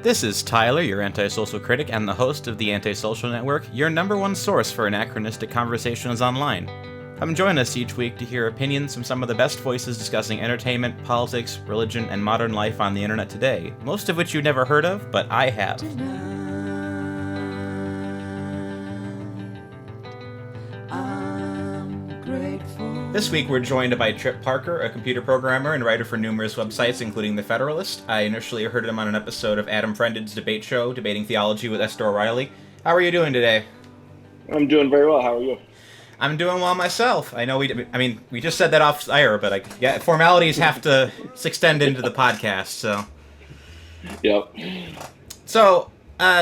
This is Tyler, your antisocial critic and the host of the AntiSocial Network, your number one source for anachronistic conversations online. Come join us each week to hear opinions from some of the best voices discussing entertainment, politics, religion, and modern life on the internet today, most of which you've never heard of, but I have. This week we're joined by Tripp Parker, a computer programmer and writer for numerous websites, including The Federalist. I initially heard him on an episode of Adam Friended's debate show, Debating Theology with Esther O'Reilly. How are you doing today? I'm doing very well. How are you? I'm doing well myself. I know we just said that off air, but formalities have to extend into the podcast, so. Yep. So,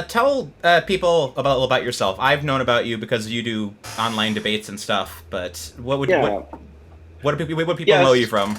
tell people a little about yourself. I've known about you because you do online debates and stuff, but what do people know you from?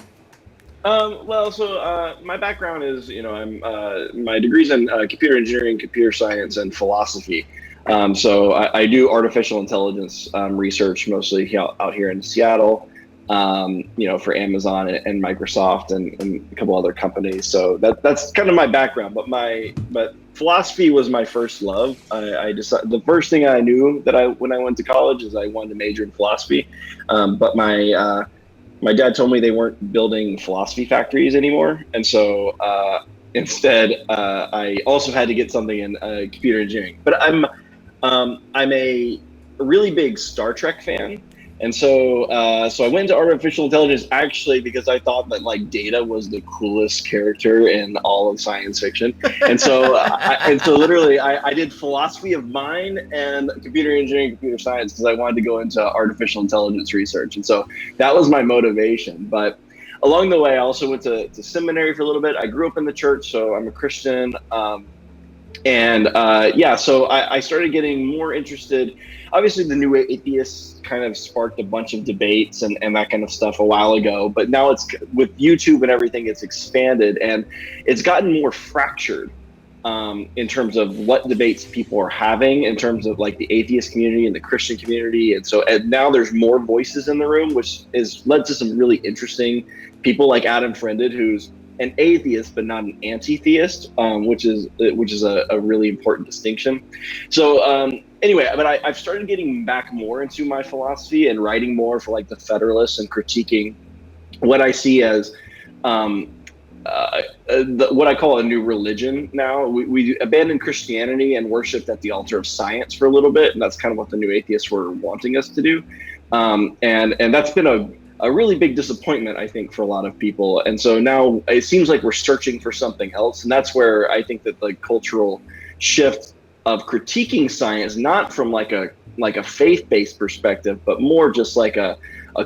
My background is, my degree's in computer engineering, computer science, and philosophy. I do artificial intelligence research mostly out here in Seattle, for Amazon and Microsoft and a couple other companies. So that's kind of my background. But philosophy was my first love. I decided the first thing I knew when I went to college is I wanted to major in philosophy. But my dad told me they weren't building philosophy factories anymore, and so instead I also had to get something in computer engineering. But I'm a really big Star Trek fan. And so I went into artificial intelligence actually because I thought that Data was the coolest character in all of science fiction. And so literally I did philosophy of mind and computer engineering, computer science, because I wanted to go into artificial intelligence research. And so that was my motivation. But along the way, I also went to seminary for a little bit. I grew up in the church, so I'm a Christian. So I started getting more interested. Obviously, the new atheists kind of sparked a bunch of debates and that kind of stuff a while ago. But now it's with YouTube and everything, it's expanded and it's gotten more fractured in terms of what debates people are having in terms of the atheist community and the Christian community. And now there's more voices in the room, which has led to some really interesting people like Adam Friended, who's an atheist but not an anti-theist, which is a really important distinction. So but I've started getting back more into my philosophy and writing more for the Federalist and critiquing what I see as what I call a new religion now. We abandoned Christianity and worshipped at the altar of science for a little bit, and that's kind of what the new atheists were wanting us to do. And that's been a really big disappointment, I think, for a lot of people. And so now it seems like we're searching for something else. And that's where I think that the cultural shift of critiquing science, not from a faith-based perspective, but more just a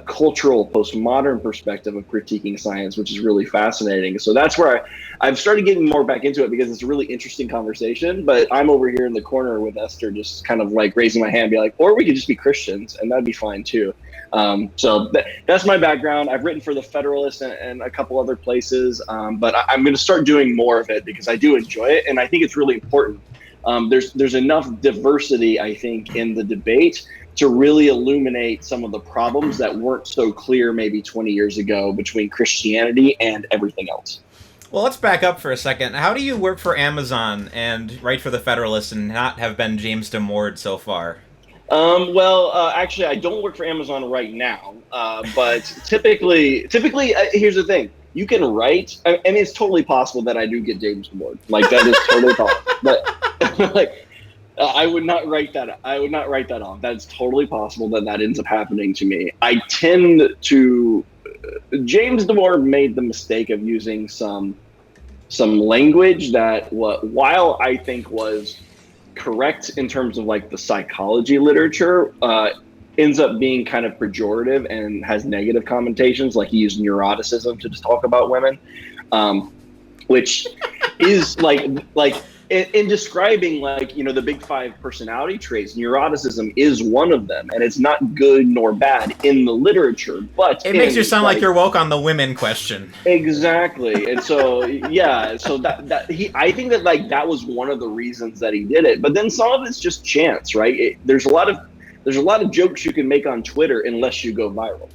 cultural postmodern perspective of critiquing science, which is really fascinating. So that's where I've started getting more back into it because it's a really interesting conversation. But I'm over here in the corner with Esther, just kind of raising my hand, be or we could just be Christians, and that'd be fine too. That's my background. I've written for The Federalist and a couple other places, but I'm going to start doing more of it because I do enjoy it, and I think it's really important. There's enough diversity, I think, in the debate to really illuminate some of the problems that weren't so clear maybe 20 years ago between Christianity and everything else. Well, let's back up for a second. How do you work for Amazon and write for The Federalist and not have been James Damord so far? Actually, I don't work for Amazon right now, but typically, here's the thing. You can write, it's totally possible that I do get James Damord. That is totally possible. But I would not write that. I would not write that off. That's totally possible that ends up happening to me. I tend to, James Damord made the mistake of using some language that, while I think was correct in terms of the psychology literature, ends up being kind of pejorative and has negative connotations. He used neuroticism to just talk about women, which is in describing the big five personality traits, neuroticism is one of them, and it's not good nor bad in the literature, but it makes you sound like you're woke on the women question. Exactly. And so I think that that was one of the reasons that he did it. But then some of it's just chance, right? There's a lot of jokes you can make on Twitter unless you go viral.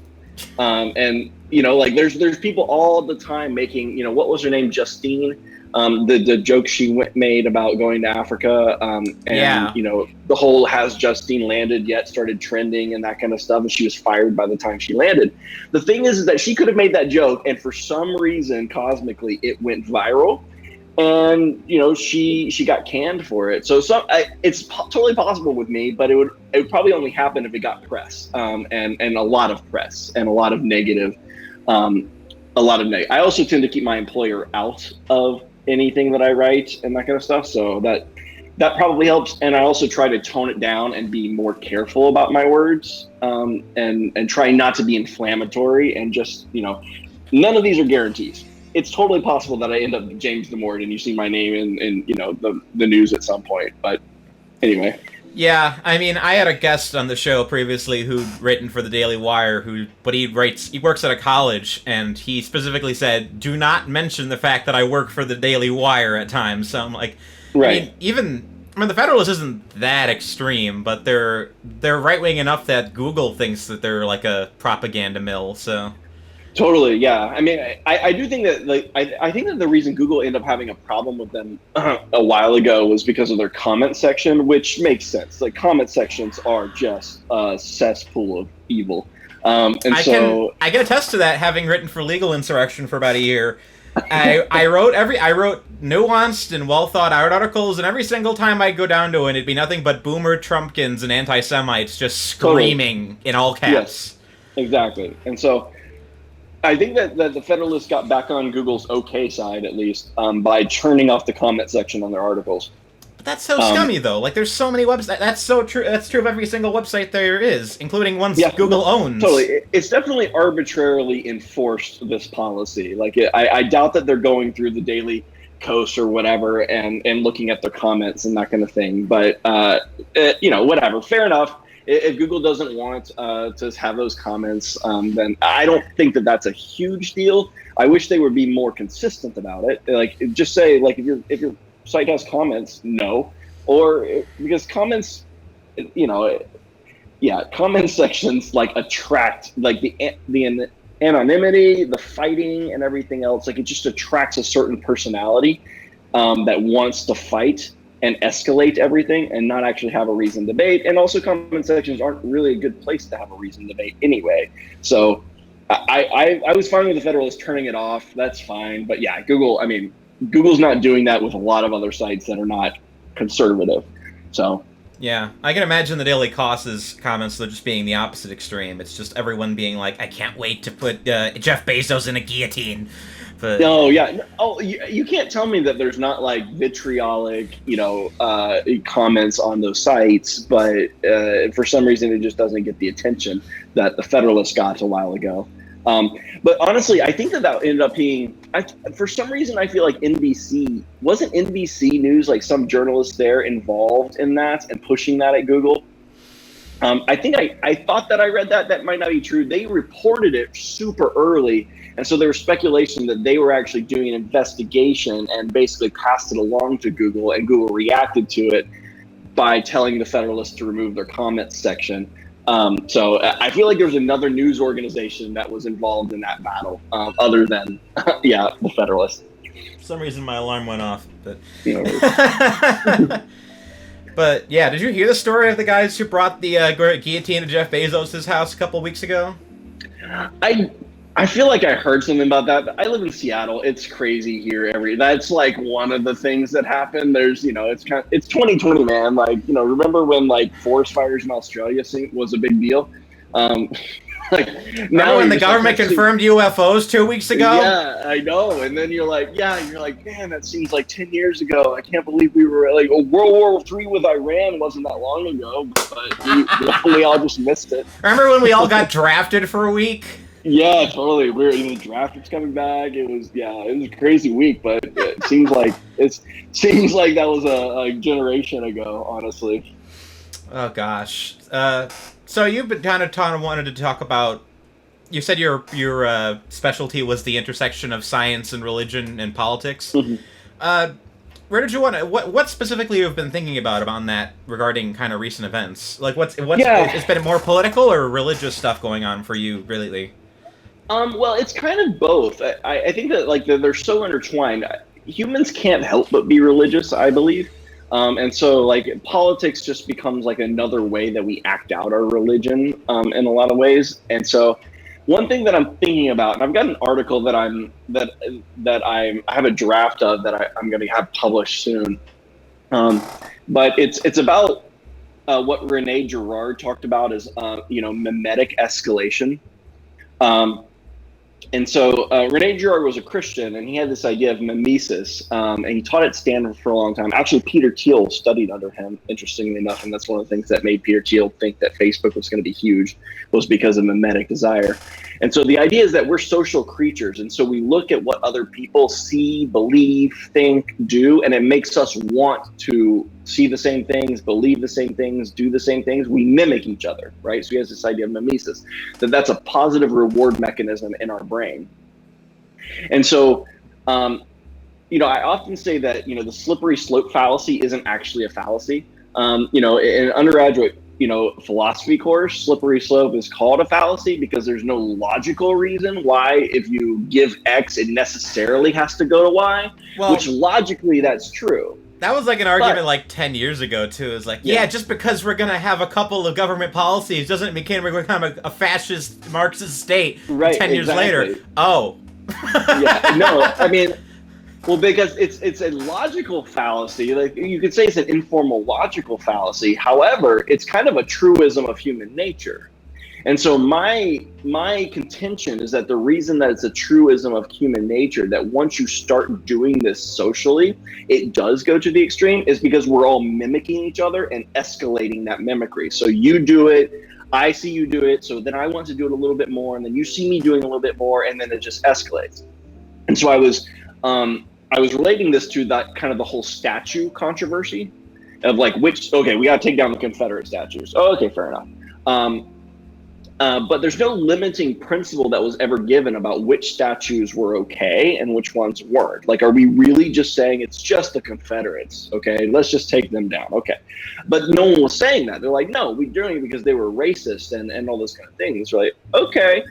There's people all the time making, what was her name? Justine The joke she made about going to Africa, and the whole "has Justine landed yet" started trending and that kind of stuff, and she was fired by the time she landed. The thing is that she could have made that joke, and for some reason, cosmically, it went viral, and she got canned for it. So it's totally possible with me, but it would probably only happen if it got press, and a lot of press and a lot of negative. I also tend to keep my employer out of anything that I write and that kind of stuff. So that probably helps. And I also try to tone it down and be more careful about my words, and try not to be inflammatory, and just, none of these are guarantees. It's totally possible that I end up James Demore and you see my name in the news at some point. But anyway. Yeah, I mean, I had a guest on the show previously who'd written for the Daily Wire, but he works at a college, and he specifically said, do not mention the fact that I work for the Daily Wire at times. So I'm like, right. I mean, the Federalist isn't that extreme, but they're right-wing enough that Google thinks that they're like a propaganda mill, so... Totally, yeah. I mean, I do think that, I think that the reason Google ended up having a problem with them a while ago was because of their comment section, which makes sense. Like, comment sections are just a cesspool of evil. I can attest to that, having written for Legal Insurrection for about a year. I wrote nuanced and well thought out articles, and every single time I'd go down to it, it'd be nothing but boomer Trumpkins and anti-Semites just screaming in all caps. Yes, exactly. And so I think that the Federalists got back on Google's okay side, at least, by turning off the comment section on their articles. But that's so scummy, though. Like, there's so many websites. That's so true. That's true of every single website there is, including ones Google owns. Totally. It's definitely arbitrarily enforced, this policy. Like, I doubt that they're going through the Daily Kos or whatever and looking at their comments and that kind of thing. But, whatever. Fair enough. If Google doesn't want to have those comments, then I don't think that that's a huge deal. I wish they would be more consistent about it. Like, just say, like, if your site has comments, no, or because comments, comment sections like attract like the anonymity, the fighting, and everything else. Like, it just attracts a certain personality that wants to fight and escalate everything and not actually have a reasoned debate. And also, comment sections aren't really a good place to have a reasoned debate anyway. So I was fine with the Federalists turning it off. That's fine. But yeah, Google's not doing that with a lot of other sites that are not conservative. So yeah, I can imagine the Daily Kos's comments though just being the opposite extreme. It's just everyone being like, I can't wait to put Jeff Bezos in a guillotine. But no, yeah. Oh, you can't tell me that there's not like vitriolic, comments on those sites, but for some reason it just doesn't get the attention that the Federalists got a while ago. But honestly, I think that ended up being, for some reason, I feel like wasn't NBC News, like some journalist there involved in that and pushing that at Google? I think I thought that I read that. That might not be true. They reported it super early. And so there was speculation that they were actually doing an investigation and basically passed it along to Google, and Google reacted to it by telling the Federalists to remove their comments section. So I feel like there's another news organization that was involved in that battle, other than, the Federalists. For some reason, my alarm went off, but... But, yeah, did you hear the story of the guys who brought the guillotine to Jeff Bezos' house a couple weeks ago? I feel like I heard something about that. I live in Seattle. It's crazy here. That's like one of the things that happened. There's, it's 2020, man. Like, remember when like forest fires in Australia was a big deal? Now when the government confirmed UFOs 2 weeks ago? Yeah, I know. And then you're like, man, that seems like 10 years ago. I can't believe we were like, World War III with Iran wasn't that long ago, but we all just missed it. Remember when we all got drafted for a week? Yeah, totally. The draft was coming back. It was a crazy week, but it seems like that was a generation ago, honestly. Oh gosh. So you've been kind of wanted to talk about. You said your specialty was the intersection of science and religion and politics. Mm-hmm. Where did you want to? What specifically you've been thinking about on that regarding kind of recent events? Like what's it's been more political or religious stuff going on for you lately? Well, it's kind of both. I think that like they're so intertwined. humans can't help but be religious, I believe. And so like politics just becomes like another way that we act out our religion in a lot of ways. And so one thing that I'm thinking about, and I've got an article that I have a draft of that I'm going to have published soon. But it's about what Rene Girard talked about as mimetic escalation. And so Rene Girard was a Christian, and he had this idea of mimesis, and he taught at Stanford for a long time. Actually, Peter Thiel studied under him, interestingly enough, and that's one of the things that made Peter Thiel think that Facebook was going to be huge, was because of mimetic desire. And so the idea is that we're social creatures, and so we look at what other people see, believe, think, do, and it makes us want to see the same things, believe the same things, do the same things. We mimic each other, right? So he has this idea of mimesis, that's a positive reward mechanism in our brain. And so, I often say that, the slippery slope fallacy isn't actually a fallacy. In an undergraduate, philosophy course, slippery slope is called a fallacy because there's no logical reason why if you give X, it necessarily has to go to Y, which logically that's true. That was like an argument like 10 years ago, too. It's like, just because we're going to have a couple of government policies doesn't mean we're going to have a fascist Marxist state 10 years later. Oh. Well, because it's a logical fallacy. Like you could say it's an informal logical fallacy. However, it's kind of a truism of human nature. And so my contention is that the reason that it's a truism of human nature, that once you start doing this socially, it does go to the extreme, is because we're all mimicking each other and escalating that mimicry. So you do it, I see you do it, so then I want to do it a little bit more, and then you see me doing a little bit more, and then it just escalates. And so I was relating this to that kind of the whole statue controversy of like we got to take down the Confederate statues. Oh, okay, fair enough. But there's no limiting principle that was ever given about which statues were okay and which ones weren't. Like, are we really just saying it's just the Confederates? Okay, let's just take them down. Okay. But no one was saying that. They're like, no, we're doing it because they were racist and all those kind of things. We're like, okay,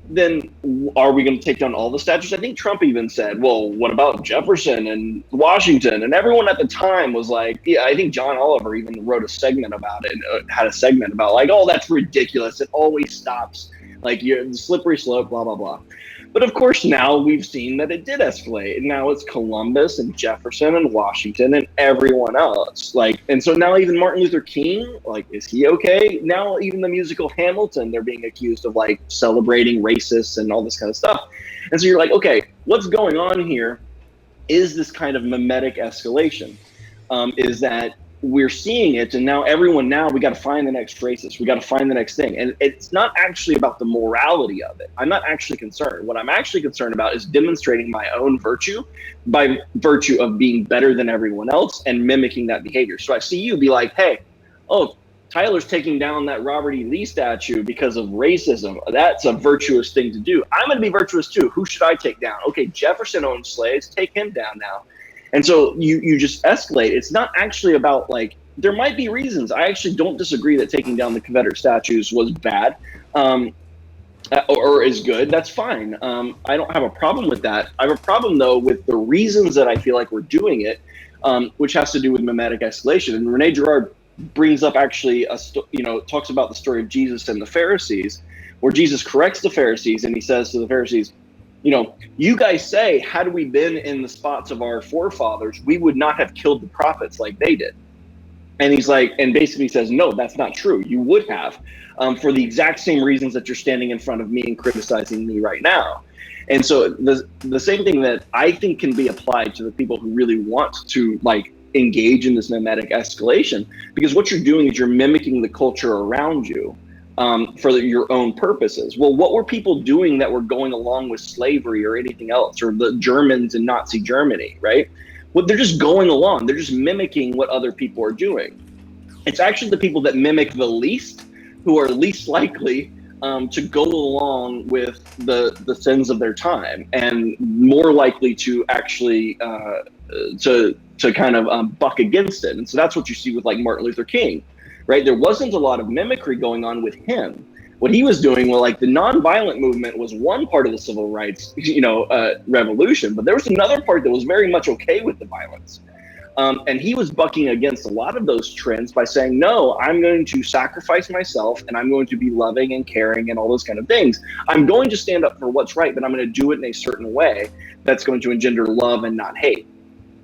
then are we going to take down all the statues? I think Trump even said, well, what about Jefferson and Washington? And everyone at the time was like, I think John Oliver even wrote a segment about it, had a segment about like, oh, that's ridiculous. It always stops. Like, you're the slippery slope, blah, blah, blah. But of course, now we've seen that it did escalate. And now it's Columbus and Jefferson and Washington and everyone else. Like, and so now even Martin Luther King, like, is he okay? Now even the musical Hamilton, they're being accused of like celebrating racists and all this kind of stuff. And so you're like, okay, what's going on here is this kind of mimetic escalation. Is that we're seeing it, and now we got to find the next racist. We got to find the next thing. And it's not actually about the morality of it. I'm not actually concerned. What I'm actually concerned about is demonstrating my own virtue by virtue of being better than everyone else and mimicking that behavior. So I see you be like, hey, oh, Tyler's taking down that Robert E. Lee statue because of racism. That's a virtuous thing to do. I'm going to be virtuous too. Who should I take down? Okay, Jefferson owned slaves. Take him down now. And so you just escalate. It's not actually about like, there might be reasons. I actually don't disagree that taking down the Confederate statues was bad or is good. That's fine. I don't have a problem with that. I have a problem though with the reasons that I feel like we're doing it, which has to do with mimetic escalation. And Rene Girard brings up actually, talks about the story of Jesus and the Pharisees, where Jesus corrects the Pharisees and he says to the Pharisees, you guys say, had we been in the spots of our forefathers, we would not have killed the prophets like they did. And he's like, and basically says, no, that's not true. You would have, for the exact same reasons that you're standing in front of me and criticizing me right now. And so the same thing that I think can be applied to the people who really want to like engage in this mimetic escalation, because what you're doing is you're mimicking the culture around you. For your own purposes. Well, what were people doing that were going along with slavery or anything else, or the Germans in Nazi Germany, right? Well, they're just going along. They're just mimicking what other people are doing. It's actually the people that mimic the least who are least likely to go along with the sins of their time, and more likely to actually to kind of buck against it. And so that's what you see with like Martin Luther King. Right, there wasn't a lot of mimicry going on with him, What he was doing, well, like the nonviolent movement was one part of the civil rights, revolution, but there was another part that was very much okay with the violence. And he was bucking against a lot of those trends by saying, no, I'm going to sacrifice myself and I'm going to be loving and caring and all those kind of things. I'm going to stand up for what's right, but I'm going to do it in a certain way that's going to engender love and not hate.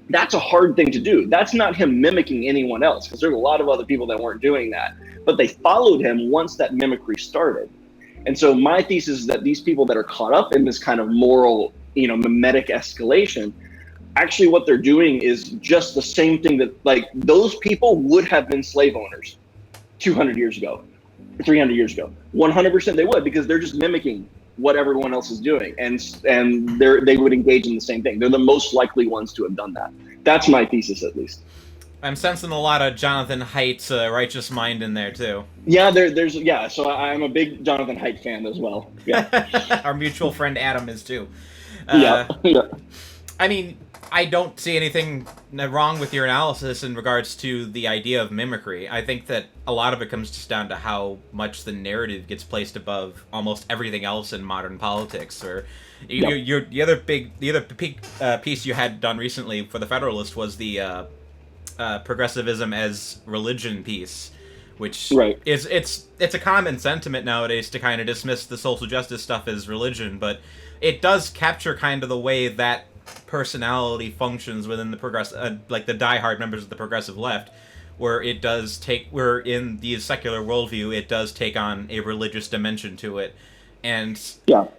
That's a hard thing to do. That's not him mimicking anyone else, because there's a lot of other people that weren't doing that, but they followed him once that mimicry started. And so my thesis is that these people that are caught up in this kind of moral, mimetic escalation, actually what they're doing is just the same thing that, like, those people would have been slave owners 200 years ago, 300 years ago. 100% they would, because they're just mimicking what everyone else is doing, and they would engage in the same thing. They're the most likely ones to have done that. That's my thesis, at least. I'm sensing a lot of Jonathan Haidt's righteous mind in there too. Yeah, so I'm a big Jonathan Haidt fan as well. Yeah. Our mutual friend Adam is too. Yeah. I mean, I don't see anything wrong with your analysis in regards to the idea of mimicry. I think that a lot of it comes just down to how much the narrative gets placed above almost everything else in modern politics. Or the other big piece you had done recently for the Federalist was the progressivism as religion piece, which is it's a common sentiment nowadays to kind of dismiss the social justice stuff as religion, but it does capture kind of the way that personality functions within the like the diehard members of the progressive left, where in the secular worldview, it does take on a religious dimension to it. And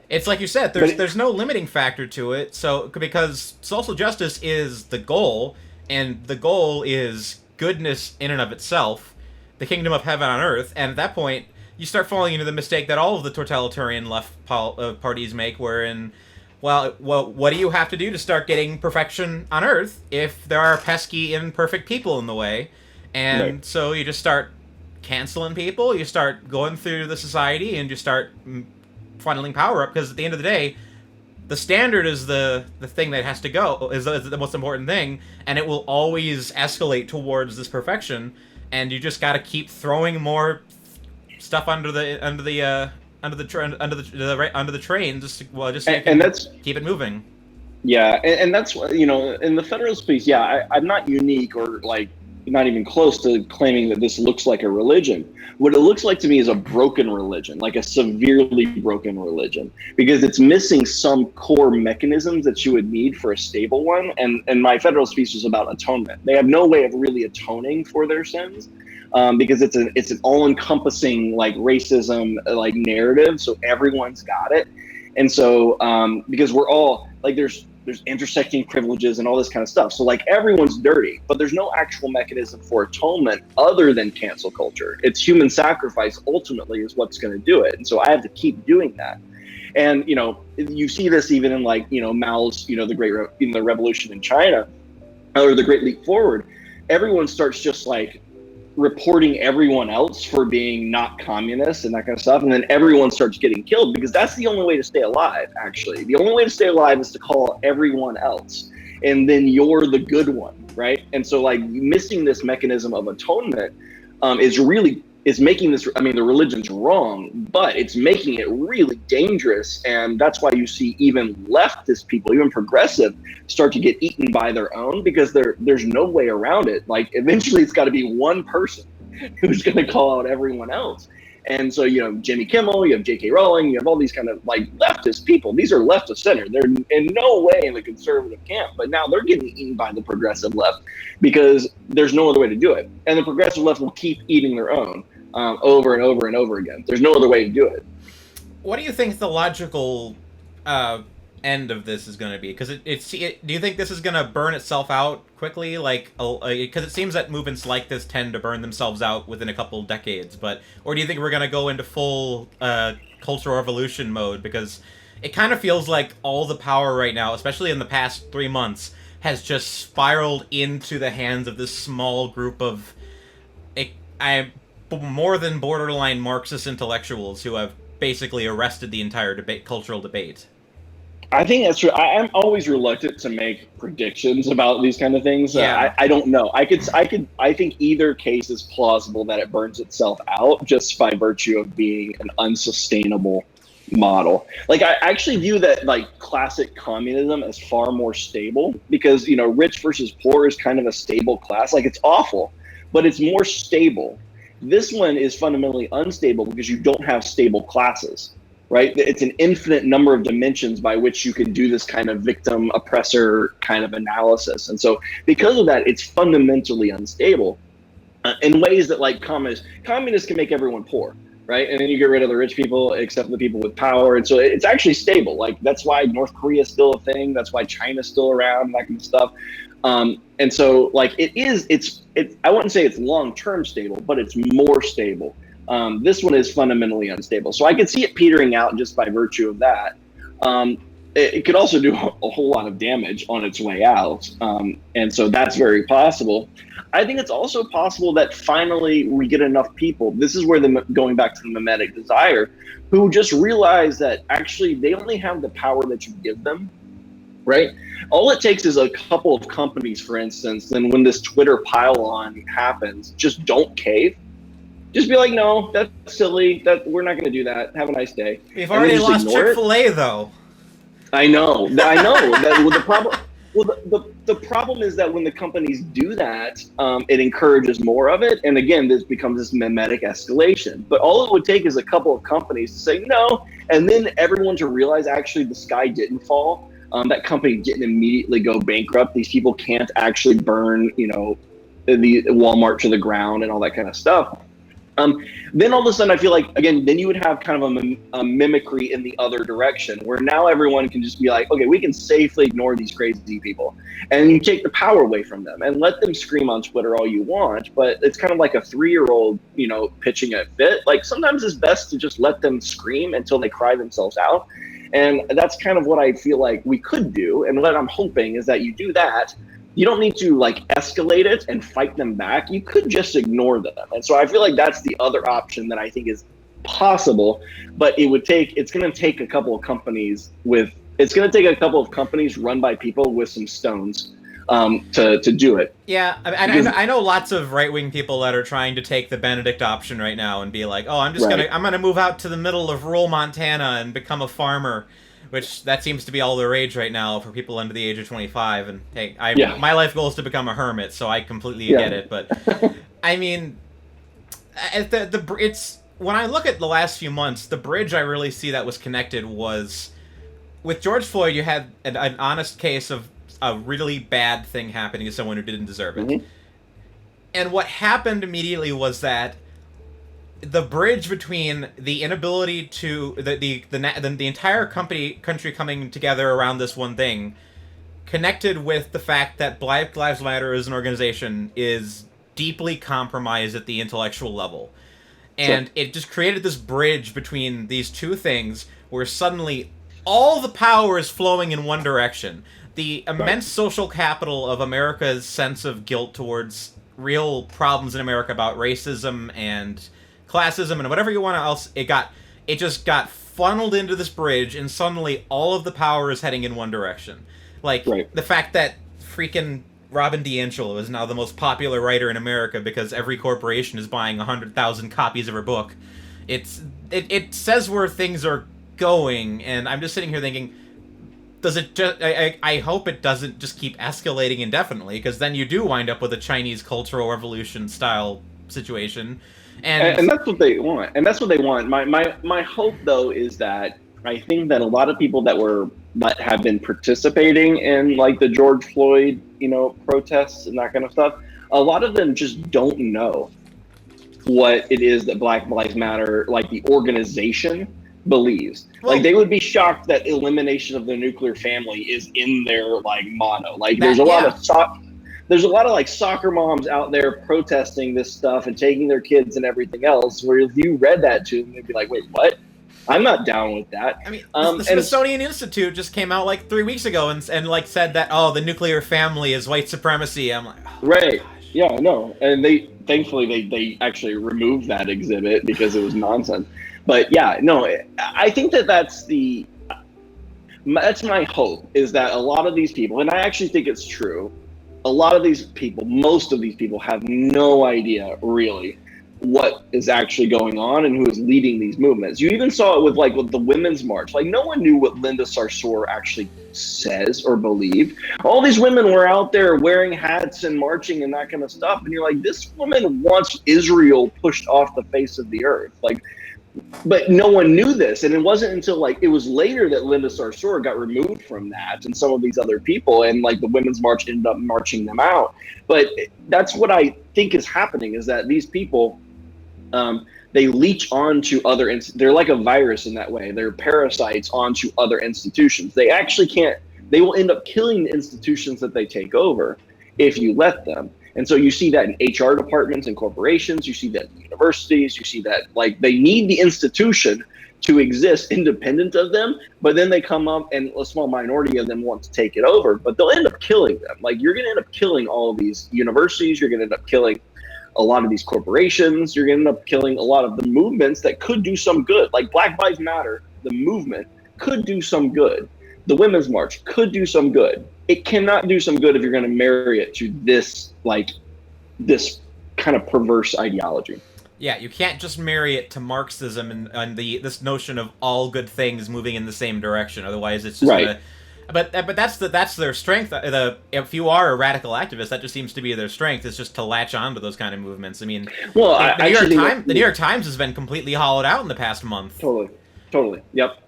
it's like you said, there's no limiting factor to it. So because social justice is the goal, and the goal is goodness in and of itself, the kingdom of heaven on earth, and at that point, you start falling into the mistake that all of the totalitarian left parties make, wherein, well, what do you have to do to start getting perfection on earth if there are pesky, imperfect people in the way? And so you just start canceling people, you start going through the society, and you start funneling power up, because at the end of the day, the standard is the thing that has to go, is the most important thing, and it will always escalate towards this perfection, and you just got to keep throwing more stuff under the train, just so you can that's, keep it moving. Yeah, and that's, in the Federalist piece, I'm not unique or like not even close to claiming that this looks like a religion. What it looks like to me is a broken religion, like a severely broken religion, because it's missing some core mechanisms that you would need for a stable one. And my Federalist piece was about atonement. They have no way of really atoning for their sins, because it's an all-encompassing like racism like narrative, so everyone's got it. And so because we're all like, there's intersecting privileges and all this kind of stuff, so like everyone's dirty, but there's no actual mechanism for atonement other than cancel culture. It's human sacrifice ultimately is what's going to do it, and so I have to keep doing that. And you see this even in like Mao's the revolution in China, or the Great Leap Forward. Everyone starts just like reporting everyone else for being not communist and that kind of stuff, and then everyone starts getting killed, because that's the only way to stay alive. Actually, the only way to stay alive is to call everyone else, and then you're the good one, right? And so like missing this mechanism of atonement is making this, I mean, the religion's wrong, but it's making it really dangerous. And that's why you see even leftist people, even progressive, start to get eaten by their own, because there's no way around it. Like eventually it's got to be one person who's going to call out everyone else. And so, Jimmy Kimmel, you have J.K. Rowling, you have all these kind of like leftist people. These are left of center. They're in no way in the conservative camp, but now they're getting eaten by the progressive left, because there's no other way to do it. And the progressive left will keep eating their own over and over and over again. There's no other way to do it. What do you think the logical end of this is going to be? Because do you think this is going to burn itself out quickly? Like, because it seems that movements like this tend to burn themselves out within a couple decades. Or do you think we're going to go into full cultural revolution mode? Because it kind of feels like all the power right now, especially in the past 3 months, has just spiraled into the hands of this small group of more than borderline Marxist intellectuals who have basically arrested the entire cultural debate. I think that's true. I'm always reluctant to make predictions about these kind of things. Yeah. I don't know. I think either case is plausible that it burns itself out just by virtue of being an unsustainable model. Like, I actually view that like classic communism as far more stable because, rich versus poor is kind of a stable class. Like, it's awful, but it's more stable. This one is fundamentally unstable because you don't have stable classes. Right? It's an infinite number of dimensions by which you can do this kind of victim oppressor kind of analysis. And so because of that, it's fundamentally unstable in ways that like communists can make everyone poor, right? And then you get rid of the rich people, except the people with power. And so it's actually stable. Like, that's why North Korea is still a thing. That's why China's still around, that kind of stuff. And so like I wouldn't say it's long-term stable, but it's more stable. This one is fundamentally unstable. So I could see it petering out just by virtue of that. It could also do a whole lot of damage on its way out. And so that's very possible. I think it's also possible that finally we get enough people. This is where going back to the mimetic desire, who just realize that actually they only have the power that you give them, right? All it takes is a couple of companies, for instance, then when this Twitter pile-on happens, just don't cave. Just be like, no, that's silly. That we're not going to do that. Have a nice day. We've already lost Chick-fil-A, though. I know. The problem. Well, the problem is that when the companies do that, it encourages more of it, and again, this becomes this mimetic escalation. But all it would take is a couple of companies to say no, and then everyone to realize actually the sky didn't fall. That company didn't immediately go bankrupt. These people can't actually burn, the Walmart to the ground and all that kind of stuff. Then all of a sudden, I feel like, again, then you would have kind of a mimicry in the other direction, where now everyone can just be like, okay, we can safely ignore these crazy people. And you take the power away from them and let them scream on Twitter all you want. But it's kind of like a 3-year-old, pitching a fit. Like, sometimes it's best to just let them scream until they cry themselves out. And that's kind of what I feel like we could do. And what I'm hoping is that you do that. You don't need to like escalate it and fight them back. You could just ignore them. And so I feel like that's the other option that I think is possible, but it's going to take a couple of companies run by people with some stones to do it. Yeah. I know lots of right-wing people that are trying to take the Benedict option right now and be like, oh, I'm going to move out to the middle of rural Montana and become a farmer. Which, that seems to be all the rage right now for people under the age of 25. And hey, my life goal is to become a hermit, so I completely get it. But I mean, it's when I look at the last few months, the bridge I really see that was connected was with George Floyd. You had an honest case of a really bad thing happening to someone who didn't deserve it. Mm-hmm. And what happened immediately was that the bridge between the inability to the entire country coming together around this one thing connected with the fact that Black Lives Matter as an organization is deeply compromised at the intellectual level. And it just created this bridge between these two things where suddenly all the power is flowing in one direction. The immense social capital of America's sense of guilt towards real problems in America about racism and classism and whatever you want else, it just got funneled into this bridge, and suddenly all of the power is heading in one direction. Like, the fact that freaking Robin DiAngelo is now the most popular writer in America because every corporation is buying 100,000 copies of her book. It says where things are going, and I'm just sitting here thinking, does it just? I hope it doesn't just keep escalating indefinitely, because then you do wind up with a Chinese Cultural Revolution style situation. And that's what they want. And that's what they want. My hope, though, is that I think that a lot of people that have been participating in like the George Floyd, protests and that kind of stuff, a lot of them just don't know what it is that Black Lives Matter, like the organization, believes. Well, like, they would be shocked that elimination of the nuclear family is in their like motto. Like, there's a lot of like soccer moms out there protesting this stuff and taking their kids and everything else, where if you read that to them, they'd be like, wait, what? I'm not down with that. I mean, the Smithsonian Institute just came out like 3 weeks ago and like said that, oh, the nuclear family is white supremacy. I'm like, oh, right. Gosh. Yeah, no. And thankfully they actually removed that exhibit because it was nonsense. But yeah, no, I think that's That's my hope, is that a lot of these people, and I actually think it's true, a lot of these people, most of these people have no idea really what is actually going on and who is leading these movements. You even saw it with the Women's March. Like, no one knew what Linda Sarsour actually says or believed. All these women were out there wearing hats and marching and that kind of stuff. And you're like, this woman wants Israel pushed off the face of the earth. Like, but no one knew this. And it wasn't until it was later that Linda Sarsour got removed from that and some of these other people, and the Women's March ended up marching them out. But that's what I think is happening, is that these people, they leech onto other, they're like a virus in that way. They're parasites onto other institutions. They actually can't, they will end up killing the institutions that they take over if you let them. And so you see that in HR departments and corporations, you see that in universities, you see that they need the institution to exist independent of them, but then they come up and a small minority of them want to take it over, but they'll end up killing them. You're going to end up killing all of these universities, you're going to end up killing a lot of these corporations, you're going to end up killing a lot of the movements that could do some good. Black Lives Matter, the movement, could do some good. The Women's March could do some good. It cannot do some good if you're going to marry it to this this kind of perverse ideology. Yeah, you can't just marry it to Marxism and this notion of all good things moving in the same direction. Otherwise, it's just right. But that's their strength. If you are a radical activist, that just seems to be their strength, is just to latch on to those kind of movements. I mean, well, the New York Times has been completely hollowed out in the past month. Totally. Yep.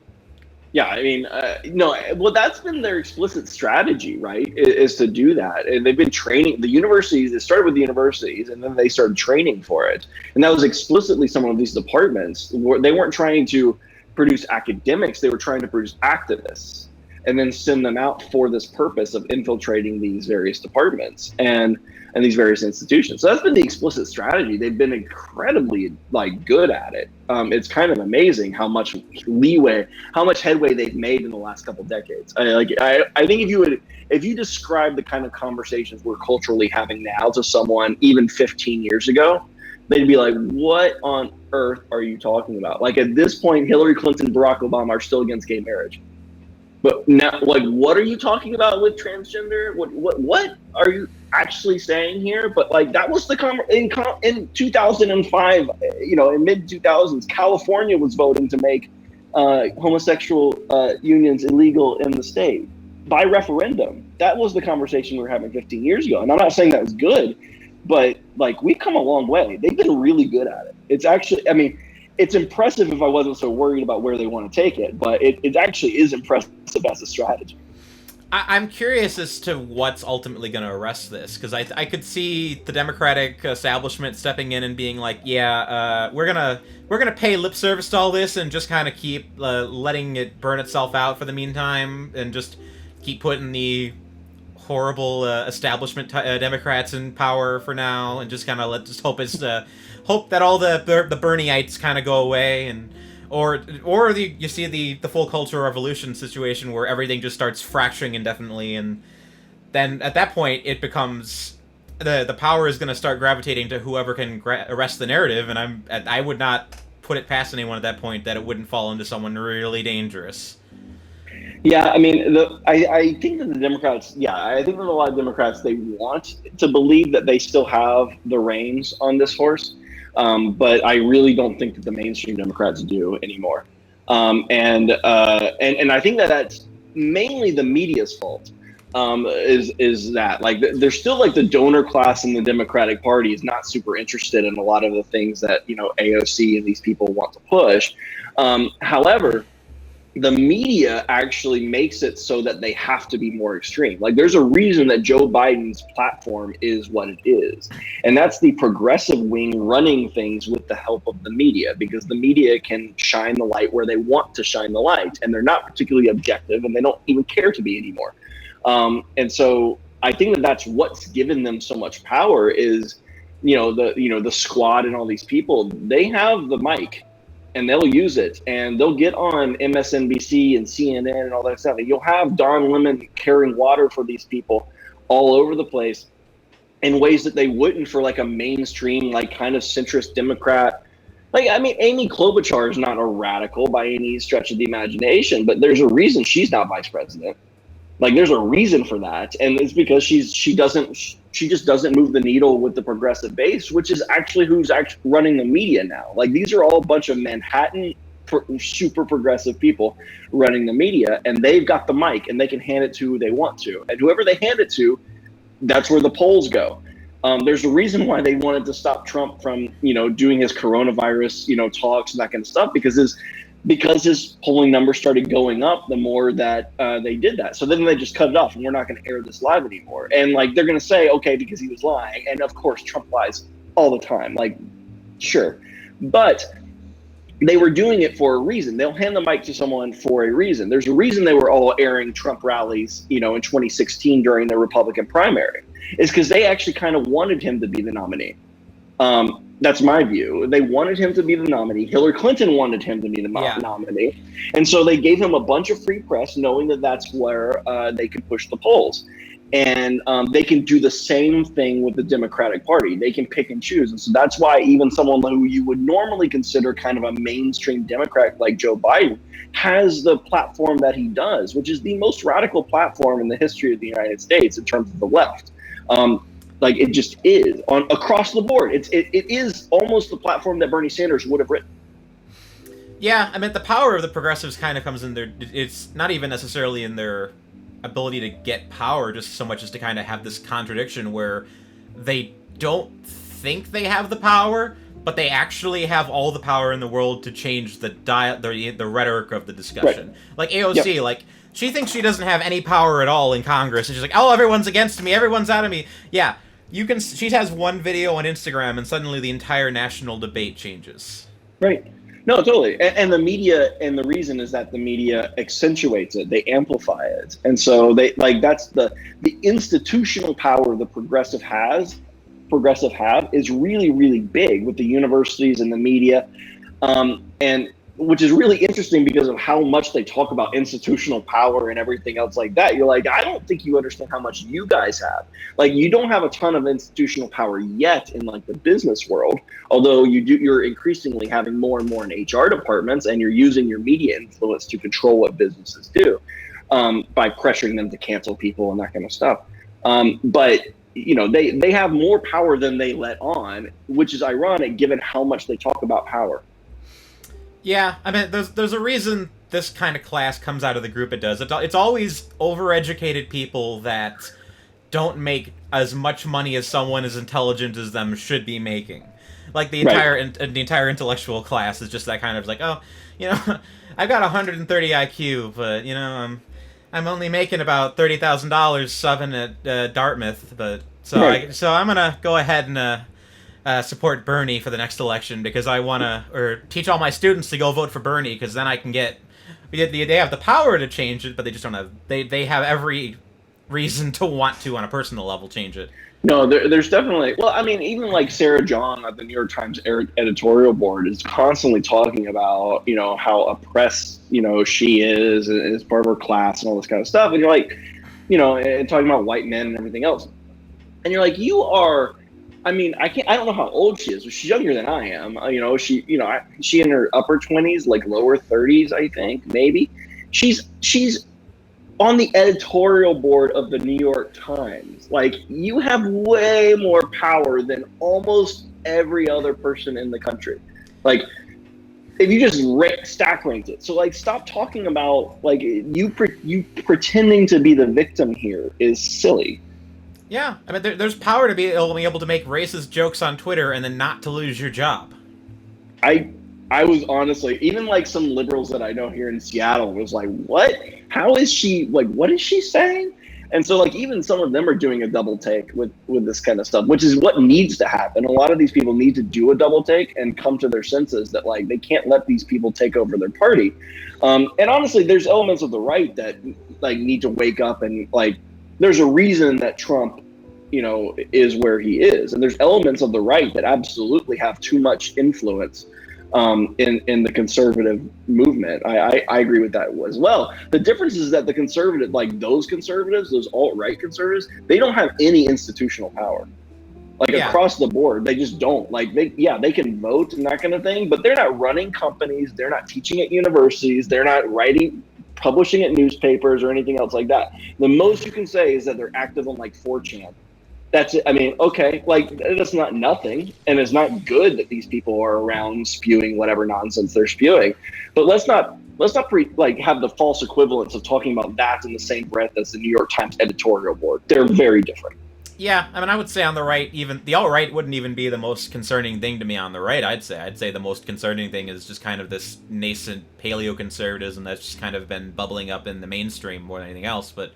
Yeah, I mean, no, well, that's been their explicit strategy, right, is to do that. And they've been training the universities. It started with the universities, and then they started training for it. And that was explicitly some of these departments. They weren't trying to produce academics. They were trying to produce activists and then send them out for this purpose of infiltrating these various departments and these various institutions. So that's been the explicit strategy. They've been incredibly good at it. It's kind of amazing how much headway they've made in the last couple decades. I think if you describe the kind of conversations we're culturally having now to someone even 15 years ago, they'd be like, what on earth are you talking about? At this point, Hillary Clinton, Barack Obama are still against gay marriage. But now, what are you talking about with transgender? What are you actually saying here? But that was in 2005. In mid 2000s, California was voting to make homosexual unions illegal in the state by referendum. That was the conversation we were having 15 years ago. And I'm not saying that was good, but we've come a long way. They've been really good at it. It's actually, I mean, it's impressive if I wasn't so worried about where they want to take it, but it actually is impressive as a strategy. I'm curious as to what's ultimately going to arrest this, because I could see the Democratic establishment stepping in and being like, yeah, we're gonna pay lip service to all this and just kind of keep letting it burn itself out for the meantime, and just keep putting the horrible establishment Democrats in power for now, and just kind of hope that all the Bernieites kind of go away, and you see the full Cultural Revolution situation where everything just starts fracturing indefinitely, and then at that point it becomes the power is going to start gravitating to whoever can arrest the narrative, and I would not put it past anyone at that point that it wouldn't fall into someone really dangerous. Yeah, I mean, I think that the Democrats, I think that a lot of Democrats, they want to believe that they still have the reins on this horse. But I really don't think that the mainstream Democrats do anymore. And I think that that's mainly the media's fault, is that there's still the donor class in the Democratic Party is not super interested in a lot of the things that, AOC and these people want to push. However, the media actually makes it so that they have to be more extreme. There's a reason that Joe Biden's platform is what it is. And that's the progressive wing running things with the help of the media, because the media can shine the light where they want to shine the light. And they're not particularly objective, and they don't even care to be anymore. And so I think that that's what's given them so much power is, the squad and all these people, they have the mic. And they'll use it, and they'll get on MSNBC and CNN and all that stuff. And you'll have Don Lemon carrying water for these people all over the place in ways that they wouldn't for a mainstream, kind of centrist Democrat Like, I mean, Amy Klobuchar is not a radical by any stretch of the imagination, but there's a reason she's not vice president. Like, there's a reason for that, and it's because she just doesn't move the needle with the progressive base, which is actually who's actually running the media now. Like, these are all a bunch of Manhattan super progressive people running the media, and they've got the mic, and they can hand it to who they want to, and whoever they hand it to, that's where the polls go. There's a reason why they wanted to stop Trump from, doing his coronavirus, talks and that kind of stuff, because his polling numbers started going up the more that they did that. So then they just cut it off, and we're not going to air this live anymore. And like, they're going to say, okay, because he was lying. And of course, Trump lies all the time. Like, sure. But they were doing it for a reason. They'll hand the mic to someone for a reason. There's a reason they were all airing Trump rallies, in 2016 during the Republican primary. Is because they actually kind of wanted him to be the nominee. That's my view. They wanted him to be the nominee. Hillary Clinton wanted him to be the nominee. And so they gave him a bunch of free press, knowing that that's where they could push the polls. And they can do the same thing with the Democratic Party. They can pick and choose. And so that's why even someone who you would normally consider kind of a mainstream Democrat like Joe Biden has the platform that he does, which is the most radical platform in the history of the United States in terms of the left. Like, it just is across the board. It is almost the platform that Bernie Sanders would have written. Yeah, I mean, the power of the progressives kind of comes in their. It's not even necessarily in their ability to get power, just so much as to kind of have this contradiction where they don't think they have the power, but they actually have all the power in the world to change the rhetoric of the discussion. Right. Like AOC, like, she thinks she doesn't have any power at all in Congress, and she's like, "Oh, everyone's against me. Everyone's out of me." Yeah, you can. She has one video on Instagram, and suddenly the entire national debate changes. Right. No, totally. And the media, and the reason is that the media accentuates it. They amplify it, and so that's the institutional power the progressive have is really, really big with the universities and the media, and which is really interesting because of how much they talk about institutional power and everything else like that. You're like, I don't think you understand how much you guys have. Like, you don't have a ton of institutional power yet in like the business world, although you're increasingly having more and more in HR departments, and you're using your media influence to control what businesses do by pressuring them to cancel people and that kind of stuff. But they have more power than they let on, which is ironic given how much they talk about power. Yeah, I mean, there's a reason this kind of class comes out of the group it does. It's always overeducated people that don't make as much money as someone as intelligent as them should be making. Like, the entire intellectual class is just that kind of like, oh, I've got 130 IQ, but I'm only making about $30,000 subbing at Dartmouth, but so I'm gonna go ahead and support Bernie for the next election because I want to, or teach all my students to go vote for Bernie because then I can get. They have the power to change it, but they just don't have. They have every reason to want to, on a personal level, change it. No, there's definitely. Well, I mean, even like Sarah John at the New York Times editorial board is constantly talking about how oppressed she is as part of her class and all this kind of stuff, and you're like, and talking about white men and everything else, and you're like, you are. I mean, I don't know how old she is, but she's younger than I am. She in her upper 20s, like lower 30s, I think, maybe. She's on the editorial board of the New York Times. Like, you have way more power than almost every other person in the country. Like, if you just stack ranked it. So, like, stop talking about, like, you pretending to be the victim here is silly. Yeah, I mean, there's power to be able to make racist jokes on Twitter and then not to lose your job. I was honestly, even like some liberals that I know here in Seattle was like, what? How is she, like, what is she saying? And so, like, even some of them are doing a double take with this kind of stuff, which is what needs to happen. A lot of these people need to do a double take and come to their senses that, like, they can't let these people take over their party. And honestly, there's elements of the right that, like, need to wake up and, like, there's a reason that Trump, is where he is. And there's elements of the right that absolutely have too much influence in the conservative movement. I agree with that as well. The difference is that the conservative, like those conservatives, those alt-right conservatives, they don't have any institutional power. Like across the board, they just don't. Like they can vote and that kind of thing, but they're not running companies. They're not teaching at universities. They're not publishing at newspapers or anything else like that. The most you can say is that they're active on like 4chan. That's it. I mean, okay, like that's not nothing, and it's not good that these people are around spewing whatever nonsense they're spewing. But let's not have the false equivalence of talking about that in the same breath as the New York Times editorial board. They're very different. Yeah, I mean, I would say on the right, even the alt-right wouldn't even be the most concerning thing to me on the right. I'd say the most concerning thing is just kind of this nascent paleoconservatism that's just kind of been bubbling up in the mainstream more than anything else. But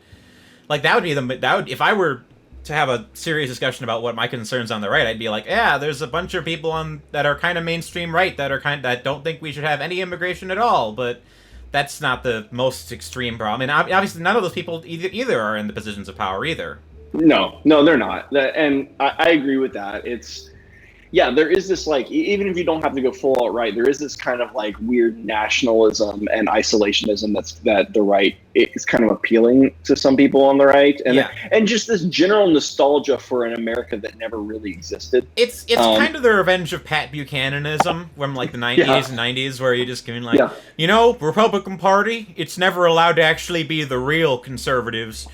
like if I were to have a serious discussion about what my concerns on the right, I'd be like, yeah, there's a bunch of people that are kind of mainstream right that don't think we should have any immigration at all, but that's not the most extreme problem. And obviously, none of those people either are in the positions of power either. No, they're not. And I agree with that. There is this, like, even if you don't have to go full out right, there is this kind of like weird nationalism and isolationism that the right is kind of appealing to some people on the right, and just this general nostalgia for an America that never really existed. It's kind of the revenge of Pat Buchananism from like the 90s and 90s, where you just can like, Republican Party, it's never allowed to actually be the real conservatives.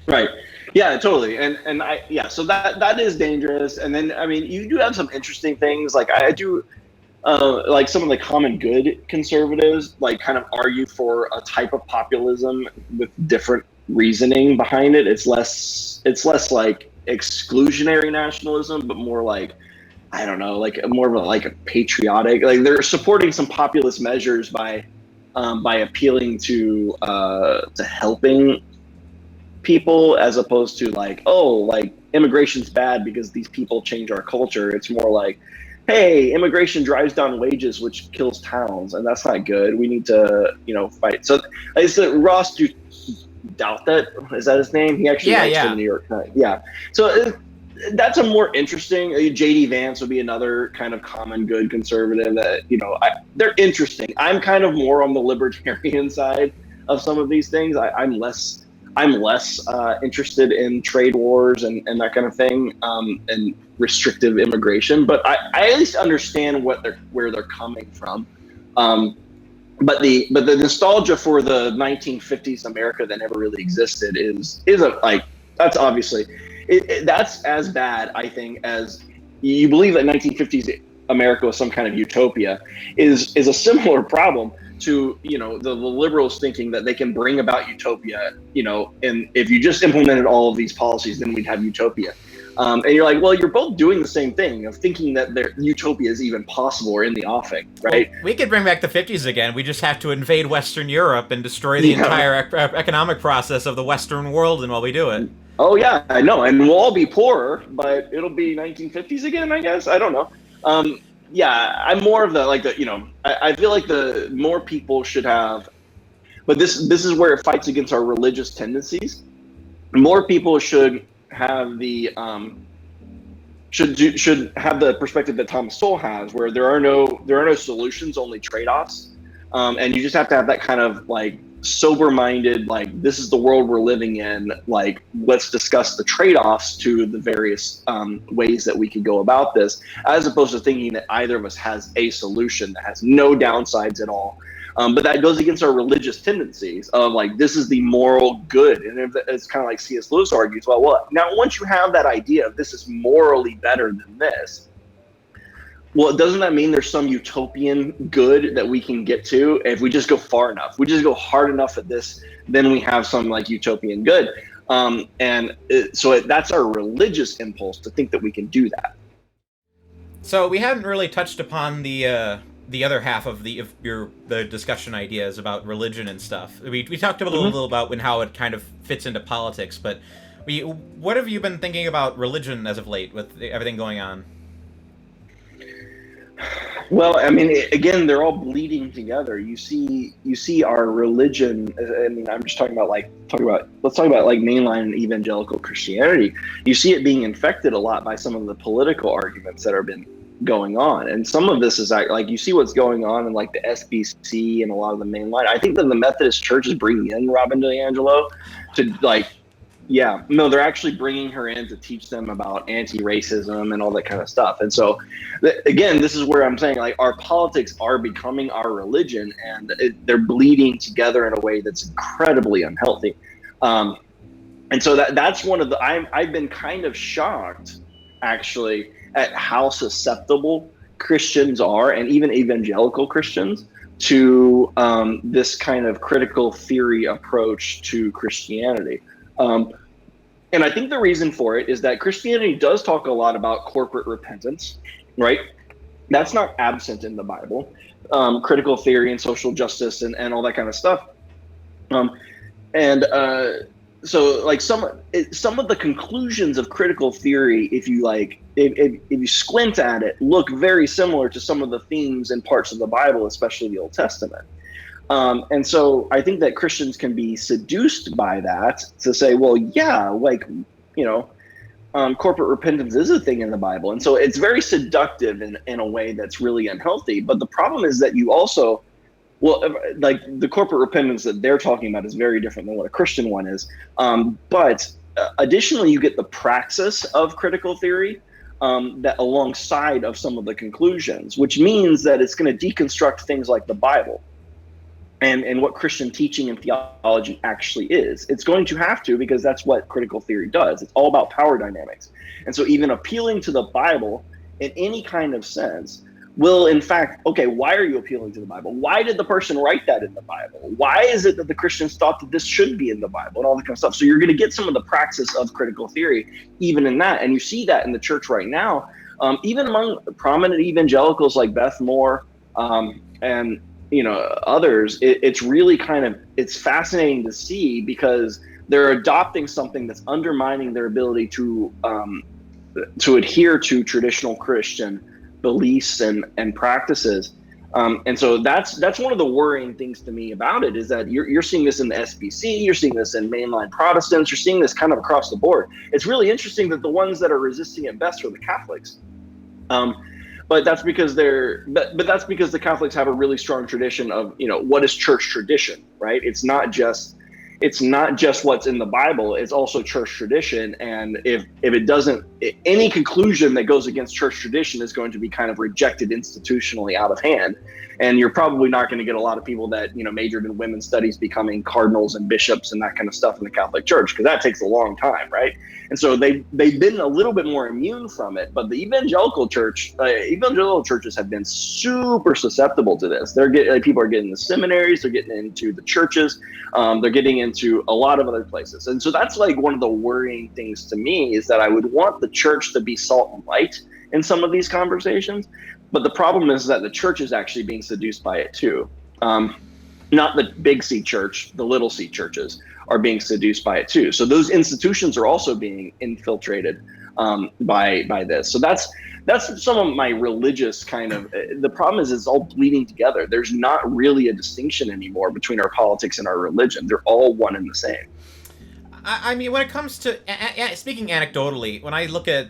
Right. Yeah, totally. So that is dangerous. And then, I mean, you do have some interesting things. Like I do, like some of the common good conservatives, like kind of argue for a type of populism with different reasoning behind it. It's less like exclusionary nationalism, but more like, I don't know, like more of a patriotic, like they're supporting some populist measures by appealing to helping people, as opposed to like, oh, like immigration's bad because these people change our culture. It's more like, hey, immigration drives down wages, which kills towns, and that's not good. We need to, fight. So it's Ross Douthat, is that his name? He actually writes for the New York Times. Yeah. So that's a more interesting. J.D. Vance would be another kind of common good conservative that, they're interesting. I'm kind of more on the libertarian side of some of these things. I'm less interested in trade wars and that kind of thing, and restrictive immigration. But I at least understand where they're coming from. But the nostalgia for the 1950s America that never really existed is that's obviously that's as bad, I think, as you believe that 1950s America was some kind of utopia is a similar problem to the liberals thinking that they can bring about utopia, and if you just implemented all of these policies, then we'd have utopia. And you're like, well, you're both doing the same thing of thinking that utopia is even possible or in the offing, right? Well, we could bring back the 50s again. We just have to invade Western Europe and destroy the entire economic process of the Western world, and while we do it. Oh yeah, I know, and we'll all be poorer, but it'll be 1950s again, I guess. I don't know. Yeah, I'm more of I feel like the more people should have, but this is where it fights against our religious tendencies. More people should have the should have the perspective that Thomas Sowell has, where there are no solutions, only trade-offs, and you just have to have that kind of like sober-minded, like, this is the world we're living in, like, let's discuss the trade-offs to the various ways that we could go about this, as opposed to thinking that either of us has a solution that has no downsides at all. But that goes against our religious tendencies of like, this is the moral good. And it's kind of like C.S. Lewis argues, well, now once you have that idea of this is morally better than this, well, doesn't that mean there's some utopian good that we can get to if we just go far enough? We just go hard enough at this, then we have some like utopian good. So that's our religious impulse to think that we can do that. So we haven't really touched upon the other half of the discussion ideas about religion and stuff. We talked a little about how it kind of fits into politics, but what have you been thinking about religion as of late with everything going on? Well, I mean, again, they're all bleeding together. You see our religion. I mean, I'm just let's talk about like mainline evangelical Christianity. You see it being infected a lot by some of the political arguments that have been going on, and some of this is like you see what's going on in like the SBC and a lot of the mainline. I think that the Methodist Church is bringing in Robin DiAngelo to like Yeah, no, they're actually bringing her in to teach them about anti-racism and all that kind of stuff. And so, again, this is where I'm saying, like, our politics are becoming our religion, and they're bleeding together in a way that's incredibly unhealthy. And so that's one of the I've been kind of shocked, actually, at how susceptible Christians are, and even evangelical Christians, to this kind of critical theory approach to Christianity. And I think the reason for it is that Christianity does talk a lot about corporate repentance, right? That's not absent in the Bible. Critical theory and social justice and all that kind of stuff. So like some of the conclusions of critical theory, if you squint at it, look very similar to some of the themes and parts of the Bible, especially the Old Testament. And so I think that Christians can be seduced by that to say, well, yeah, like, corporate repentance is a thing in the Bible. And so it's very seductive in a way that's really unhealthy. But the problem is that you also, like, the corporate repentance that they're talking about is very different than what a Christian one is. But additionally, you get the praxis of critical theory that alongside of some of the conclusions, which means that it's going to deconstruct things like the Bible. And what Christian teaching and theology actually is. It's going to have to, because that's what critical theory does. It's all about power dynamics. And so even appealing to the Bible in any kind of sense will, in fact, okay, why are you appealing to the Bible? Why did the person write that in the Bible? Why is it that the Christians thought that this should be in the Bible and all that kind of stuff? So you're going to get some of the praxis of critical theory even in that. And you see that in the church right now, even among prominent evangelicals like Beth Moore and others. It's really it's fascinating to see, because they're adopting something that's undermining their ability to adhere to traditional Christian beliefs and practices. And so that's one of the worrying things to me about it, is that you're seeing this in the SBC, you're seeing this in mainline Protestants, you're seeing this kind of across the board. It's really interesting that the ones that are resisting it best are the Catholics. But that's because that's because the Catholics have a really strong tradition of, what is church tradition, right? It's not just what's in the Bible. It's also church tradition. And if it doesn't, any conclusion that goes against church tradition is going to be kind of rejected institutionally out of hand. And you're probably not going to get a lot of people that, majored in women's studies becoming cardinals and bishops and that kind of stuff in the Catholic Church, because that takes a long time, right? And so they've been a little bit more immune from it. But the evangelical churches have been super susceptible to this. People are getting the seminaries, they're getting into the churches, they're getting into a lot of other places. And so that's like one of the worrying things to me, is that I would want the church to be salt and light in some of these conversations. But the problem is that the church is actually being seduced by it too. Not the big C church, the little C churches are being seduced by it too. So those institutions are also being infiltrated by this. So that's some of my religious kind of, the problem is it's all bleeding together. There's not really a distinction anymore between our politics and our religion. They're all one and the same. I mean, when it comes to, speaking anecdotally, when I look at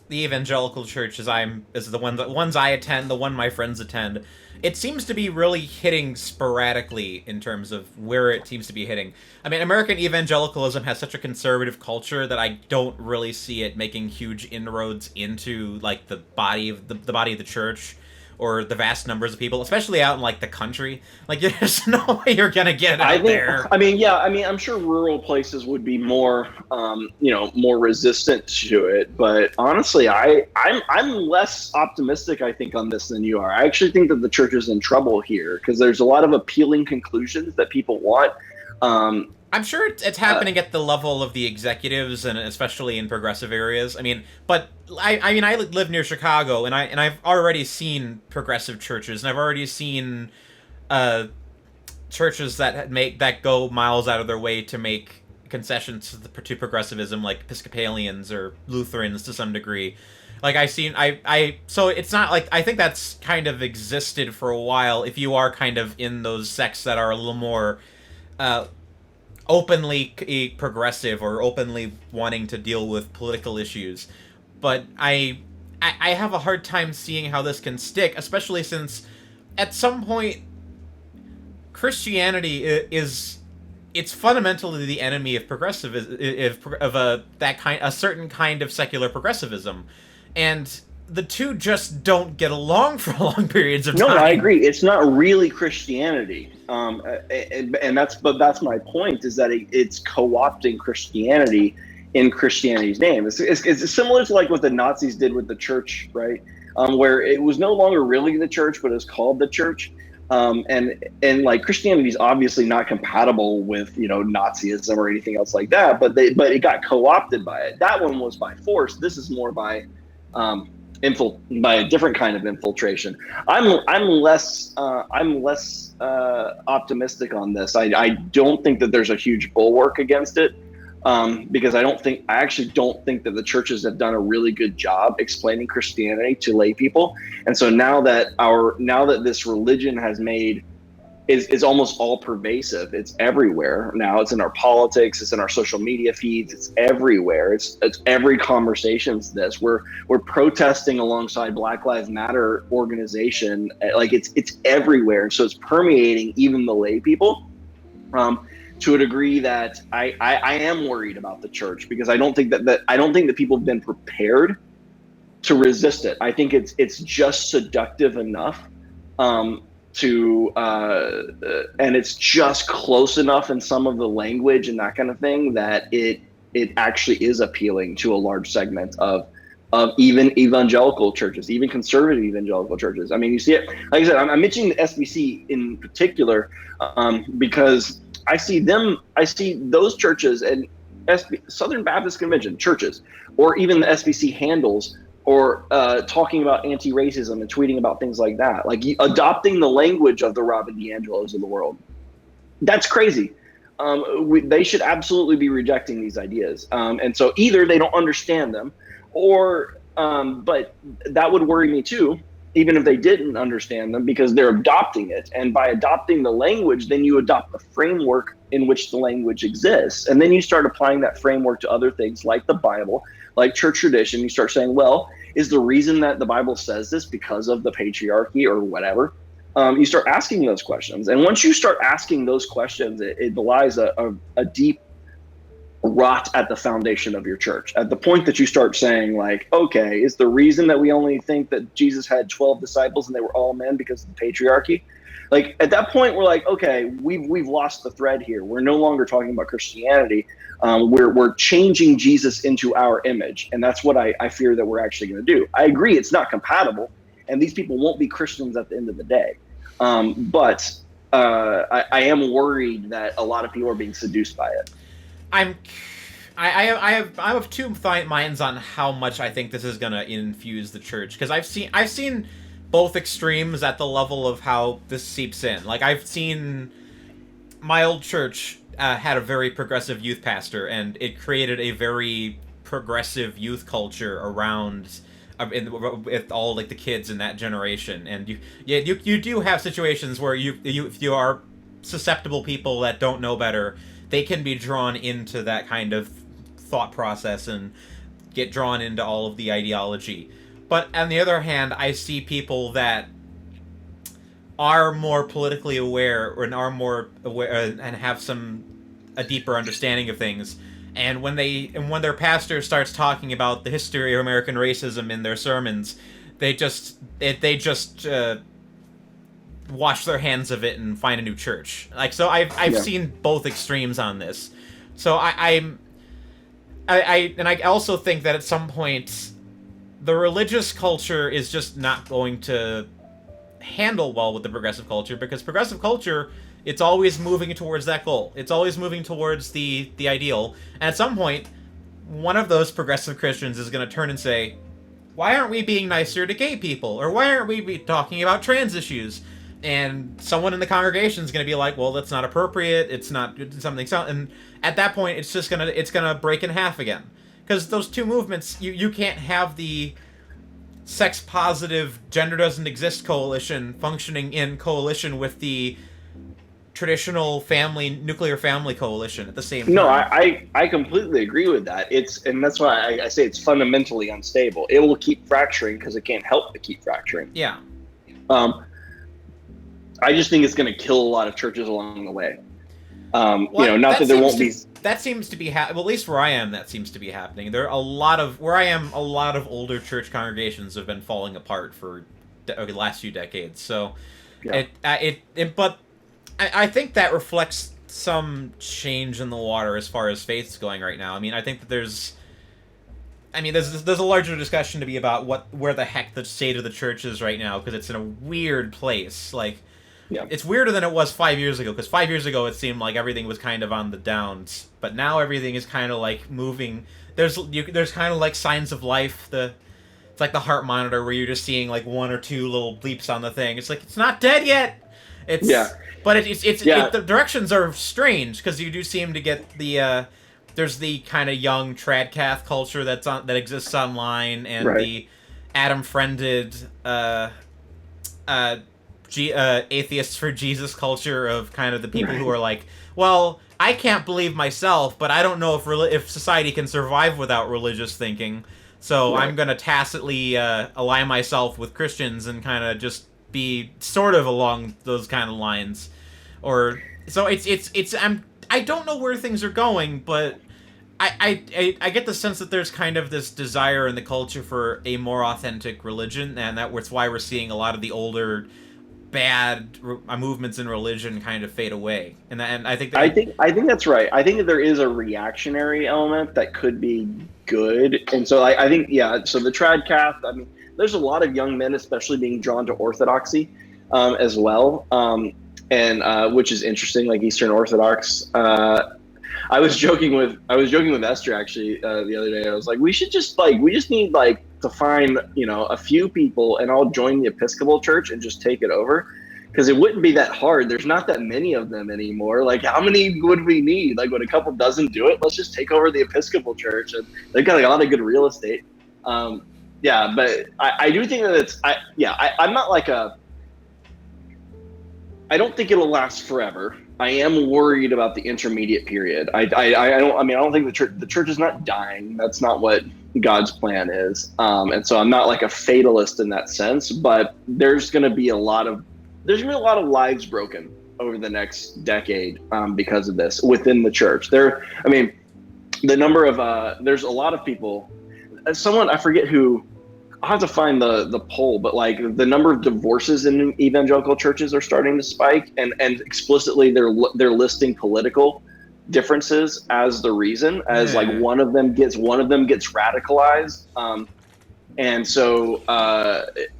the evangelical church as the ones I attend, the one my friends attend, it seems to be really hitting sporadically in terms of where it seems to be hitting. I mean, American evangelicalism has such a conservative culture that I don't really see it making huge inroads into like the body of the church, or the vast numbers of people, especially out in like the country. Like, there's no way you're gonna get it out there. I mean, I'm sure rural places would be more, more resistant to it. But honestly, I'm less optimistic, I think, on this than you are. I actually think that the church is in trouble here, because there's a lot of appealing conclusions that people want. I'm sure it's happening at the level of the executives, and especially in progressive areas. I mean, but I live near Chicago, and I've already seen progressive churches, and I've already seen churches that go miles out of their way to make concessions to progressivism, like Episcopalians or Lutherans to some degree. Like so it's not like, I think that's kind of existed for a while if you are kind of in those sects that are a little more openly progressive or openly wanting to deal with political issues. But I have a hard time seeing how this can stick, especially since at some point Christianity is it's fundamentally the enemy of progressivism, a certain kind of secular progressivism, and the two just don't get along for long periods of time. No, I agree. It's not really Christianity, and that's my point, is that it's co-opting Christianity in Christianity's name. It's similar to like what the Nazis did with the church, right? Where it was no longer really the church, but it's called the church. And like Christianity is obviously not compatible with, you know, Nazism or anything else like that, but it got co-opted by it. That one was by force. This is more by by a different kind of infiltration. I'm less optimistic on this. I don't think that there's a huge bulwark against it. Because I actually don't think that the churches have done a really good job explaining Christianity to lay people. And so now that this religion is almost all pervasive, it's everywhere. Now it's in our politics, it's in our social media feeds, it's everywhere. It's every conversation's this. We're protesting alongside Black Lives Matter organization. Like it's everywhere. And so it's permeating even the lay people. To a degree that I am worried about the church, because I don't think that people have been prepared to resist it. I think it's just seductive enough and it's just close enough in some of the language and that kind of thing that it actually is appealing to a large segment of even evangelical churches, even conservative evangelical churches. I mean, you see it. Like I said, I'm mentioning the SBC in particular because I see those churches and Southern Baptist Convention churches, or even the SBC handles, or talking about anti-racism and tweeting about things like that, like adopting the language of the Robin DiAngelos of the world. That's crazy. They should absolutely be rejecting these ideas. And so either they don't understand them, or but that would worry me too, even if they didn't understand them, because they're adopting it. And by adopting the language, then you adopt the framework in which the language exists. And then you start applying that framework to other things like the Bible, like church tradition. You start saying, well, is the reason that the Bible says this because of the patriarchy or whatever? You start asking those questions. And once you start asking those questions, it belies a deep rot at the foundation of your church. At the point that you start saying, like, okay, is the reason that we only think that Jesus had 12 disciples and they were all men because of the patriarchy? Like, at that point, we're like, okay, we've lost the thread here. We're no longer talking about Christianity. We're changing Jesus into our image, and that's what I fear that we're actually going to do. I agree, it's not compatible, and these people won't be Christians at the end of the day. But I am worried that a lot of people are being seduced by it. I have two minds on how much I think this is gonna infuse the church, because I've seen both extremes at the level of how this seeps in. Like, I've seen my old church had a very progressive youth pastor, and it created a very progressive youth culture around with all like the kids in that generation. And you do have situations where if you are susceptible people that don't know better, they can be drawn into that kind of thought process and get drawn into all of the ideology. But on the other hand, I see people that are more politically aware and are more aware and have a deeper understanding of things. And when their pastor starts talking about the history of American racism in their sermons, they just wash their hands of it and find a new church. Like, so I've seen both extremes on this. So I also think that at some point the religious culture is just not going to handle well with the progressive culture, because progressive culture, it's always moving towards that goal. It's always moving towards the ideal. And at some point, one of those progressive Christians is going to turn and say, why aren't we being nicer to gay people? Or why aren't we talking about trans issues? And someone in the congregation is going to be like, well, that's not appropriate. It's not something. And at that point, it's going to break in half again. Because those two movements, you can't have the sex positive, gender doesn't exist coalition functioning in coalition with the traditional nuclear family coalition at the same time. No, I completely agree with that. And that's why I say it's fundamentally unstable. It will keep fracturing because it can't help but keep fracturing. Yeah. I just think it's going to kill a lot of churches along the way. Not that there won't be. That seems to be well, at least where I am, that seems to be happening. There are a lot of older church congregations have been falling apart for the last few decades. So, Yeah. but I think that reflects some change in the water as far as faith's going right now. I mean, I think that there's a larger discussion to be about where the heck the state of the church is right now, because it's in a weird place. Like, Yeah. it's weirder than it was 5 years ago, because 5 years ago it seemed like everything was kind of on the downs, but now everything is kind of like moving. There's kind of like signs of life. It's like the heart monitor where you're just seeing like one or two little bleeps on the thing. It's like, it's not dead yet. But the directions are strange, because you do seem to get the there's the kind of young tradcath culture that exists online, and the Adam-friended atheists for Jesus culture of kind of the people who are like, well, I can't believe myself, but I don't know if society can survive without religious thinking, so I'm gonna tacitly ally myself with Christians and kind of just be sort of along those kind of lines. Or so I don't know where things are going, but I get the sense that there's kind of this desire in the culture for a more authentic religion, and that's why we're seeing a lot of the older bad movements in religion kind of fade away. And I think that's right. I think that there is a reactionary element that could be good, and so I think so the tradcath. I mean, there's a lot of young men, especially, being drawn to orthodoxy as well. And which is interesting, like Eastern Orthodox. I was joking with Esther actually the other day. I was like, we just need to find a few people and I'll join the Episcopal Church and just take it over, because it wouldn't be that hard. There's not that many of them anymore. Like, how many would we need? Like, when a couple dozen do it, let's just take over the Episcopal Church, and they've got a lot of good real estate. But I do think that I'm not like I don't think it'll last forever. I am worried about the intermediate period. I don't think the church is not dying. That's not what God's plan is. And so I'm not like a fatalist in that sense, but there's going to be a lot of lives broken over the next decade because of this within the church. The number of there's a lot of people. Someone, I forget who. I'll have to find the poll, but like the number of divorces in evangelical churches are starting to spike, and explicitly they're listing political differences as the reason, as like one of them gets radicalized, and so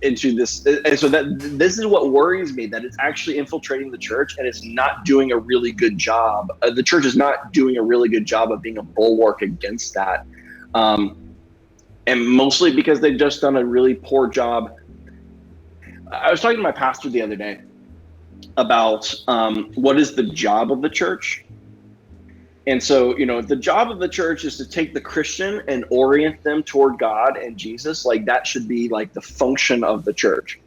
into this, and so this is what worries me, that it's actually infiltrating the church and it's not doing a really good job. The church is not doing a really good job of being a bulwark against that. And mostly because they've just done a really poor job. I was talking to my pastor the other day about what is the job of the church. And so, the job of the church is to take the Christian and orient them toward God and Jesus. Like, that should be like the function of the church.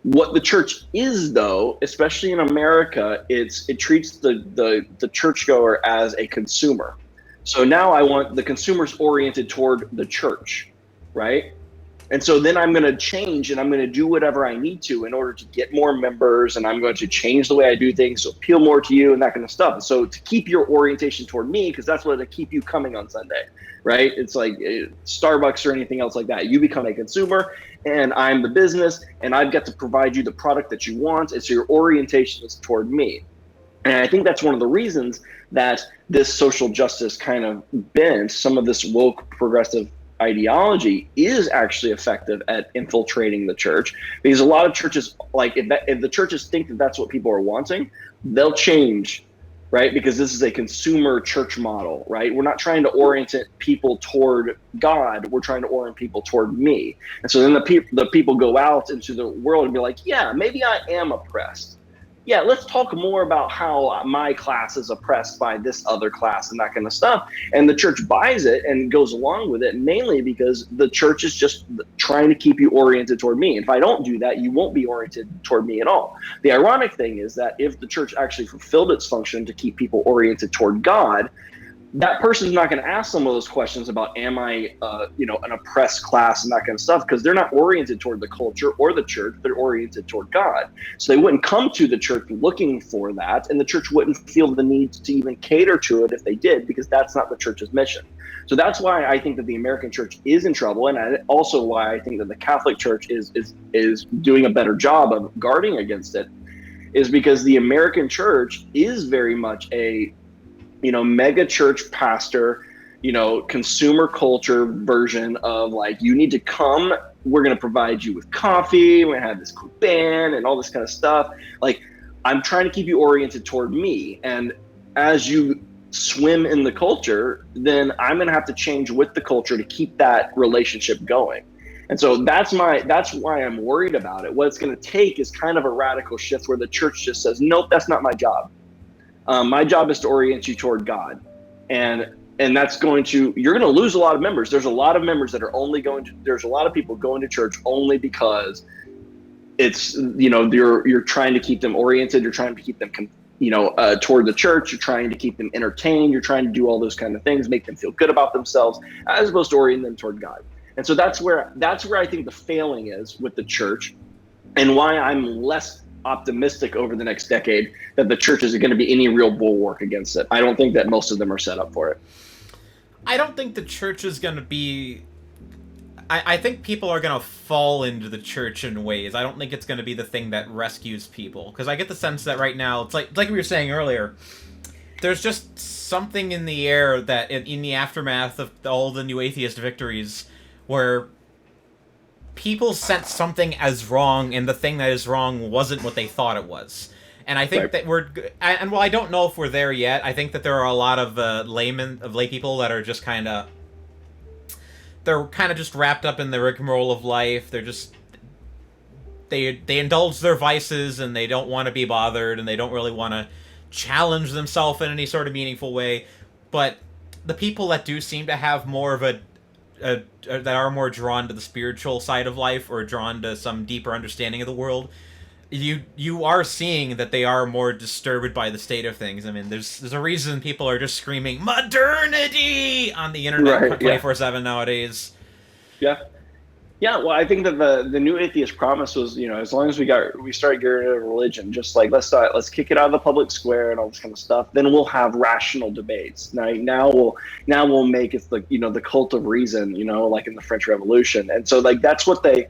What the church is, though, especially in America, it treats the churchgoer as a consumer. So now I want the consumers oriented toward the church, right? And so then I'm going to change and I'm going to do whatever I need to in order to get more members, and I'm going to change the way I do things, so appeal more to you and that kind of stuff. So to keep your orientation toward me, because that's what to keep you coming on Sunday, right? It's like Starbucks or anything else like that. You become a consumer and I'm the business, and I've got to provide you the product that you want. And so your orientation is toward me. And I think that's one of the reasons that this social justice kind of bent, some of this woke progressive ideology, is actually effective at infiltrating the church. Because a lot of churches, like if the churches think that that's what people are wanting, they'll change, right? Because this is a consumer church model, right? We're not trying to orient people toward God. We're trying to orient people toward me. And so then the people go out into the world and be like, yeah, maybe I am oppressed. Yeah, let's talk more about how my class is oppressed by this other class and that kind of stuff. And the church buys it and goes along with it, mainly because the church is just trying to keep you oriented toward me. If I don't do that, you won't be oriented toward me at all. The ironic thing is that if the church actually fulfilled its function to keep people oriented toward God, that person's not going to ask some of those questions about, am I, an oppressed class and that kind of stuff, because they're not oriented toward the culture or the church. They're oriented toward God. So they wouldn't come to the church looking for that, and the church wouldn't feel the need to even cater to it if they did, because that's not the church's mission. So that's why I think that the American church is in trouble, and also why I think that the Catholic Church is doing a better job of guarding against it, is because the American church is very much a mega church pastor, consumer culture version of like, you need to come, we're going to provide you with coffee, we're going to have this cool band and all this kind of stuff. Like, I'm trying to keep you oriented toward me. And as you swim in the culture, then I'm going to have to change with the culture to keep that relationship going. And so that's why I'm worried about it. What it's going to take is kind of a radical shift where the church just says, nope, that's not my job. My job is to orient you toward God, and that's you're going to lose a lot of members. There's a lot of members that are there's a lot of people going to church only because it's, you're trying to keep them oriented. You're trying to keep them, toward the church. You're trying to keep them entertained. You're trying to do all those kind of things, make them feel good about themselves, as opposed to orient them toward God. And so that's where I think the failing is with the church, and why I'm less optimistic over the next decade that the church is going to be any real bulwark against it. I don't think that most of them are set up for it. I don't think the church is going to be... I think people are going to fall into the church in ways. I don't think it's going to be the thing that rescues people. Because I get the sense that right now, it's like we were saying earlier, there's just something in the air that in the aftermath of all the new atheist victories, where people sense something as wrong, and the thing that is wrong wasn't what they thought it was. And I think that I don't know if we're there yet. I think that there are a lot of lay people that are just they're kind of just wrapped up in the rigmarole of life. They're just, they indulge their vices, and they don't want to be bothered, and they don't really want to challenge themselves in any sort of meaningful way. But the people that do seem to have more of that are more drawn to the spiritual side of life, or drawn to some deeper understanding of the world, you are seeing that they are more disturbed by the state of things. I mean, there's a reason people are just screaming modernity on the internet 24/7 nowadays. Yeah. Well, I think that the new atheist promise was, as long as we start getting rid of religion, just like let's kick it out of the public square and all this kind of stuff, then we'll have rational debates. Now we'll make it the cult of reason, like in the French Revolution. And so like that's what they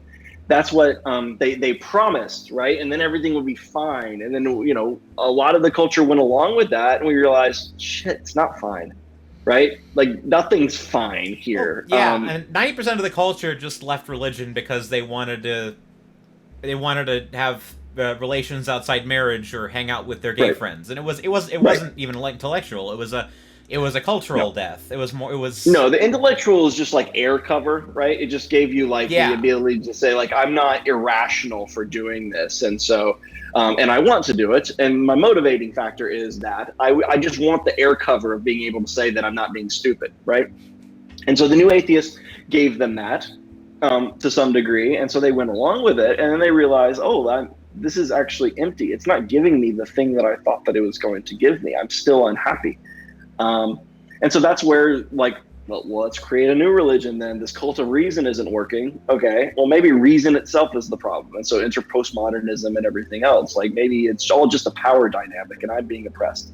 promised, right? And then everything would be fine. And then a lot of the culture went along with that, and we realized, shit, it's not fine. Right? Like, nothing's fine here. Well, yeah, and 90% of the culture just left religion because they wanted to have relations outside marriage or hang out with their gay friends, and it wasn't even like intellectual. It was a cultural death. No, the intellectual is just like air cover, right? It just gave you like the ability to say like, I'm not irrational for doing this, and so. And I want to do it. And my motivating factor is that I just want the air cover of being able to say that I'm not being stupid, right? And so the new atheists gave them that to some degree. And so they went along with it. And then they realized, this is actually empty. It's not giving me the thing that I thought that it was going to give me. I'm still unhappy. And so that's where well, let's create a new religion then. This cult of reason isn't working. Okay, well, maybe reason itself is the problem. And so enter postmodernism and everything else. Like, maybe it's all just a power dynamic and I'm being oppressed.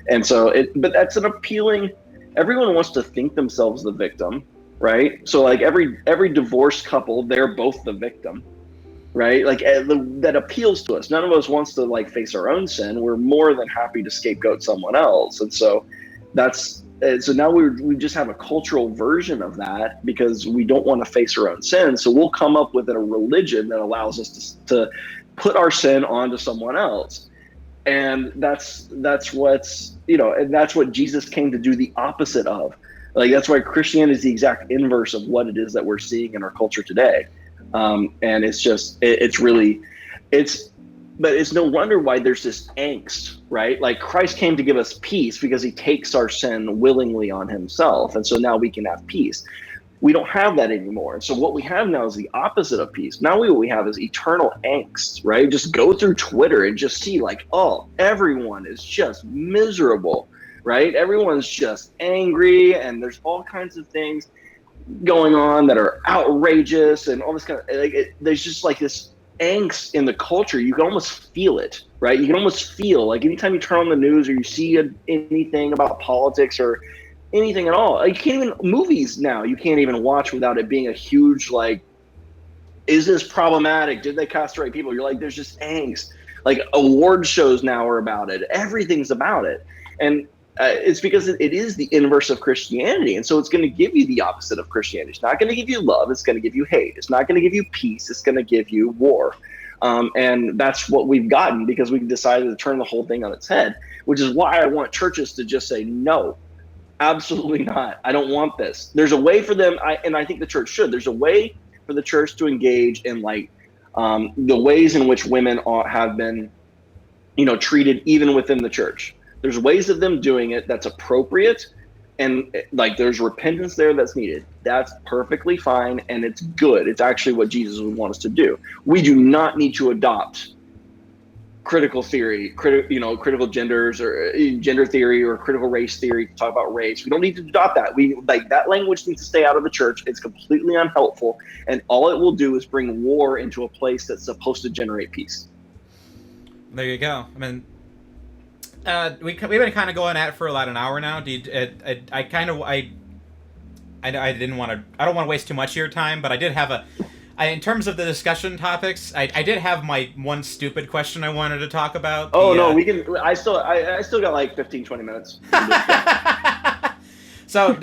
And so but that's an appealing, everyone wants to think themselves the victim, right? So like every divorced couple, they're both the victim, right? Like that appeals to us. None of us wants to like face our own sin. We're more than happy to scapegoat someone else. And so so now we just have a cultural version of that because we don't want to face our own sin. So we'll come up with a religion that allows us to put our sin onto someone else. And that's what's, and that's what Jesus came to do the opposite of. Like, that's why Christianity is the exact inverse of what it is that we're seeing in our culture today. And it's just, but it's no wonder why there's this angst, right? Like, Christ came to give us peace because he takes our sin willingly on himself. And so now we can have peace. We don't have that anymore. So what we have now is the opposite of peace. Now what we have is eternal angst, right? Just go through Twitter and just see like, everyone is just miserable. right? Everyone's just angry, and there's all kinds of things going on that are outrageous and all this kind of there's just like this angst in the culture. You can almost feel it, right? You can almost feel like anytime you turn on the news or you see anything about politics or anything at all, you can't even, movies now, you can't even watch without it being a huge, like, is this problematic? Did they castrate people? You're like, there's just angst. Like, award shows now are about it. Everything's about it. And it's because it is the inverse of Christianity. And so it's going to give you the opposite of Christianity. It's not going to give you love. It's going to give you hate. It's not going to give you peace. It's going to give you war. And that's what we've gotten because we decided to turn the whole thing on its head, which is why I want churches to just say, no, absolutely not. I don't want this. There's a way for them. And I think the church should. There's a way for the church to engage in like the ways in which women have been, treated even within the church. There's ways of them doing it that's appropriate, and like there's repentance there that's needed. That's perfectly fine, and it's good. It's actually what Jesus would want us to do. We do not need to adopt critical theory, critical genders or gender theory or critical race theory to talk about race. We don't need to adopt that. That language needs to stay out of the church. It's completely unhelpful, and all it will do is bring war into a place that's supposed to generate peace. There you go. I mean, we've been kind of going at it for about an hour now. I don't want to waste too much of your time, but I did have in terms of the discussion topics, I did have my one stupid question I wanted to talk about. We can. I still got like 15, 20 minutes. So,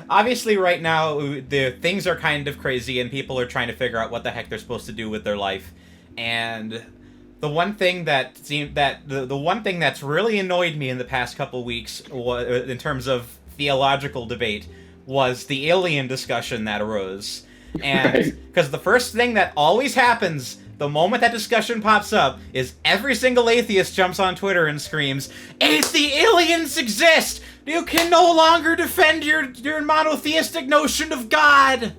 obviously, right now the things are kind of crazy, and people are trying to figure out what the heck they're supposed to do with their life, and the one thing that's really annoyed me in the past couple weeks was, in terms of theological debate, was the alien discussion that arose. And because the first thing that always happens the moment that discussion pops up is every single atheist jumps on Twitter and screams, "If the aliens exist, you can no longer defend your monotheistic notion of God."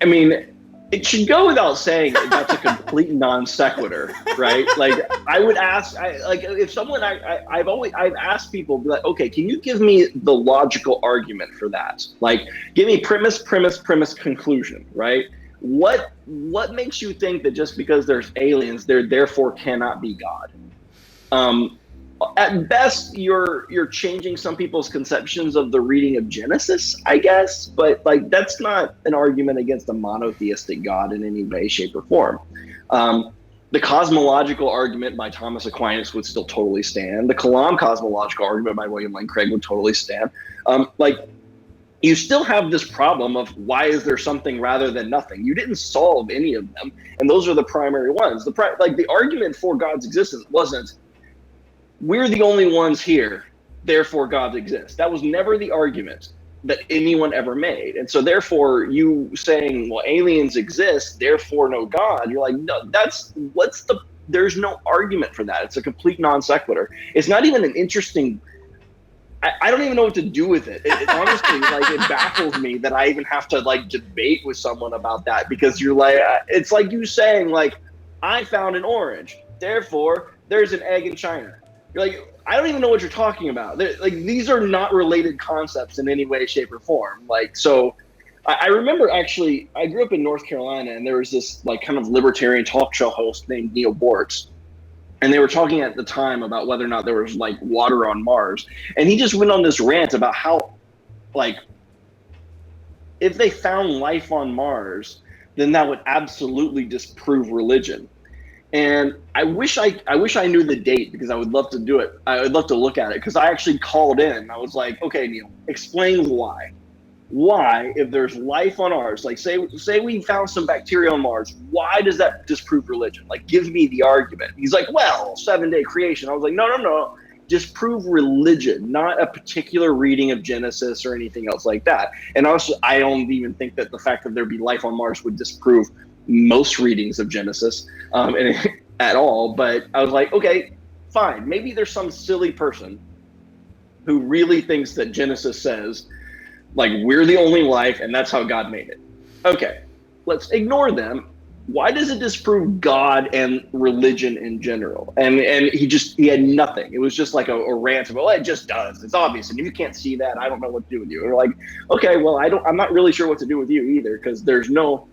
I mean, it should go without saying that's a complete non sequitur, right? Like, I would ask, if someone, I've asked people, like, okay, can you give me the logical argument for that? Like, give me premise, conclusion, right? What makes you think that just because there's aliens, there therefore cannot be God? At best, you're changing some people's conceptions of the reading of Genesis, I guess, but like that's not an argument against a monotheistic God in any way, shape, or form. The cosmological argument by Thomas Aquinas would still totally stand. The Kalam cosmological argument by William Lane Craig would totally stand. You still have this problem of why is there something rather than nothing? You didn't solve any of them, and those are the primary ones. The argument for God's existence wasn't, we're the only ones here, therefore God exists. That was never the argument that anyone ever made. And so therefore you saying, well, aliens exist, therefore no God, you're like, no, there's no argument for that. It's a complete non sequitur. It's not even an interesting, I don't even know what to do with it. It honestly, it baffles me that I even have to debate with someone about that, because you're like, it's like you saying I found an orange, therefore there's an egg in China. You're like, I don't even know what you're talking about. These are not related concepts in any way, shape, or form. So I remember actually, I grew up in North Carolina, and there was this kind of libertarian talk show host named Neil Bortz. And they were talking at the time about whether or not there was water on Mars. And he just went on this rant about how if they found life on Mars, then that would absolutely disprove religion. And I wish I knew the date, because I would love to do it. I would love to look at it, because I actually called in. I was like, okay, Neil, explain why. Why, if there's life on Mars, say we found some bacteria on Mars, why does that disprove religion? Give me the argument. He's like, well, 7-day creation. I was like, no. Disprove religion, not a particular reading of Genesis or anything else like that. And also, I don't even think that the fact that there be life on Mars would disprove most readings of Genesis at all. But I was like, okay, fine. Maybe there's some silly person who really thinks that Genesis says, we're the only life and that's how God made it. Okay, let's ignore them. why does it disprove God and religion in general? And he had nothing. It was just like a rant about, well, it just does. It's obvious. And if you can't see that, I don't know what to do with you. And we're like, okay, well, I'm not really sure what to do with you either, because there's no,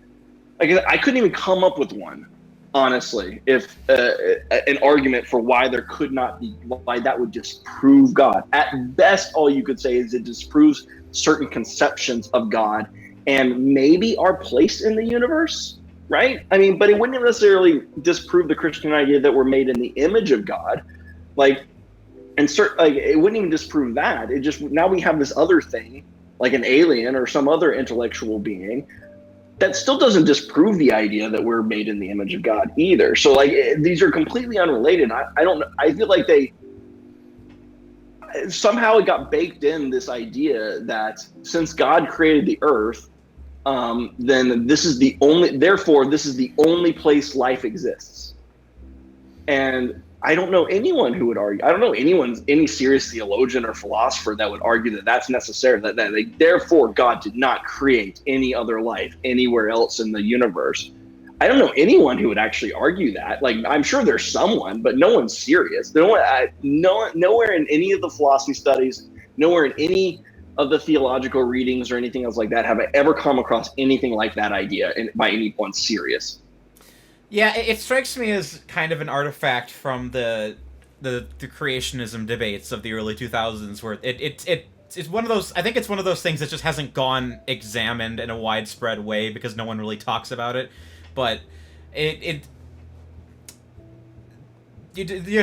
like, I couldn't even come up with one, honestly, if an argument for why there could not be, why that would disprove God. At best, all you could say is it disproves certain conceptions of God and maybe our place in the universe. Right? I mean, but it wouldn't necessarily disprove the Christian idea that we're made in the image of God. Like, and it wouldn't even disprove that. It just, now we have this other thing, like an alien or some other intellectual being, that still doesn't disprove the idea that we're made in the image of God either. So, like, these are completely unrelated. I don't know. I feel like somehow it got baked in, this idea that since God created the earth, then this is the only place life exists. And I don't know anyone who would argue, I don't know any serious theologian or philosopher that would argue that that's necessary, that therefore God did not create any other life anywhere else in the universe. I don't know anyone who would actually argue that. Like, I'm sure there's someone, but no one's serious. Nowhere in any of the philosophy studies, nowhere in any of the theological readings or anything else like that have I ever come across anything like that idea by anyone serious. Yeah, it strikes me as kind of an artifact from the creationism debates of the early 2000s, where it's one of those, I think it's one of those things that just hasn't gone examined in a widespread way because no one really talks about it. But there's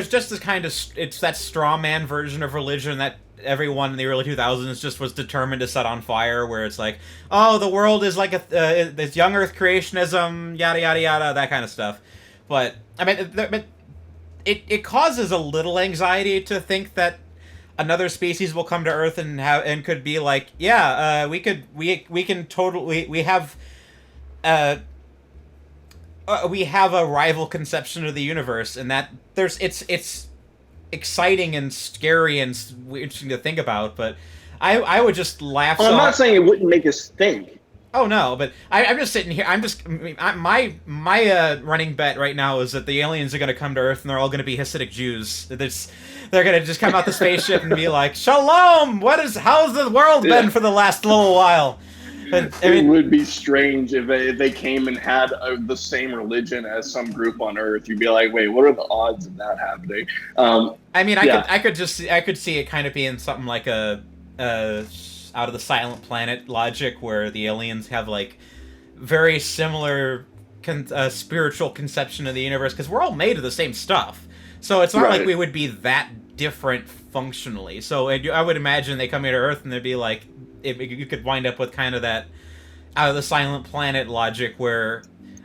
just this kind of, it's that straw man version of religion that everyone in the early 2000s just was determined to set on fire, where it's like, oh, the world is like this young earth creationism, yada yada yada, that kind of stuff. But I mean, it causes a little anxiety to think that another species will come to Earth and could be like, yeah, we have a rival conception of the universe, and that it's exciting and scary and interesting to think about, but I would just laugh. I'm not saying it wouldn't make us think. Oh no, but I'm just sitting here. My running bet right now is that the aliens are going to come to Earth and they're all going to be Hasidic Jews. They're going to just come out the spaceship and be like, "Shalom! How's the world been for the last little while?" It would be strange if they came and had the same religion as some group on Earth. You'd be like, wait, what are the odds of that happening? I could see it kind of being something like a Out of the Silent Planet logic, where the aliens have like very similar spiritual conception of the universe, because we're all made of the same stuff. So it's not like we would be that different functionally. So I would imagine they come here to Earth and they'd be like, you could wind up with kind of that Out of the Silent Planet logic, where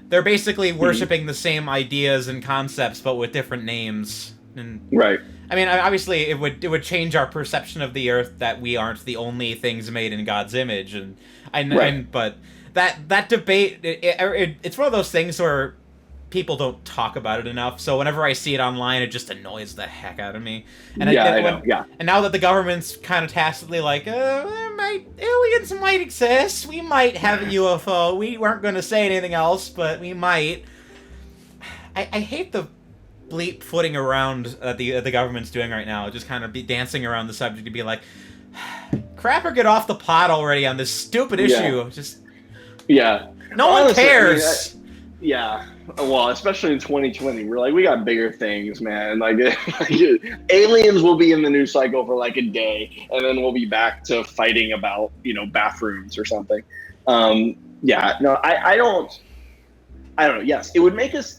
they're basically worshiping the same ideas and concepts but with different names. And right. I mean, obviously it would change our perception of the Earth, that we aren't the only things made in God's image, but that debate, it's one of those things where people don't talk about it enough. So whenever I see it online, it just annoys the heck out of me. And I know. And now that the government's kind of tacitly like, aliens might exist, we might have a UFO. We weren't going to say anything else, but we might. I hate the bleep footing around the government's doing right now. Just kind of be dancing around the subject to be like, crap or get off the pot already on this stupid issue. No one cares. Well, especially in 2020, we're like, we got bigger things, man. Like, aliens will be in the news cycle for like a day, and then we'll be back to fighting about, bathrooms or something. I don't know. Yes, it would make us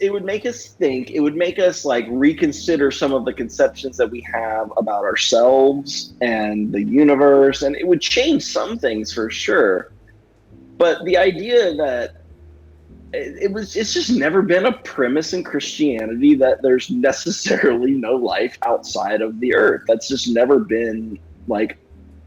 think. It would make us like reconsider some of the conceptions that we have about ourselves and the universe, and it would change some things for sure. But the idea that it's just never been a premise in Christianity that there's necessarily no life outside of the earth. That's just never been like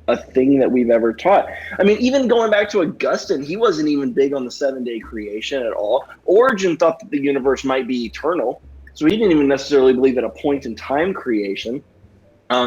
a thing that we've ever taught. I mean, even going back to Augustine, he wasn't even big on the 7-day creation at all. Origen thought that the universe might be eternal, so he didn't even necessarily believe in a point in time creation.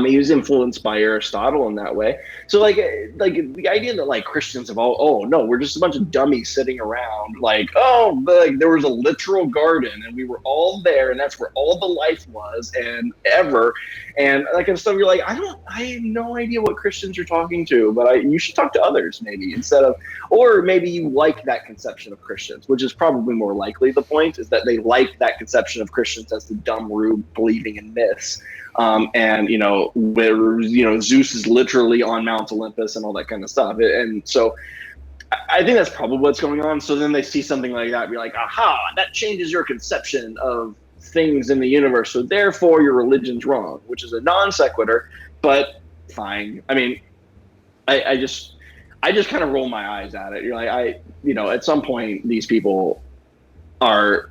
He was influenced by Aristotle in that way. So like the idea that like Christians have all, oh no, we're just a bunch of dummies sitting around, like, oh, like there was a literal garden and we were all there and that's where all the life was and ever, and that kind of stuff. You're like, I have no idea what Christians you're talking to, but you should talk to others maybe instead of, or maybe you like that conception of Christians, which is probably more likely the point, is that they like that conception of Christians as the dumb rube believing in myths. And where Zeus is literally on Mount Olympus and all that kind of stuff, and so I think that's probably what's going on. So then they see something like that, and be like, aha, that changes your conception of things in the universe, so therefore your religion's wrong, which is a non sequitur, but fine. I mean, I just kind of roll my eyes at it. You're like, at some point these people are,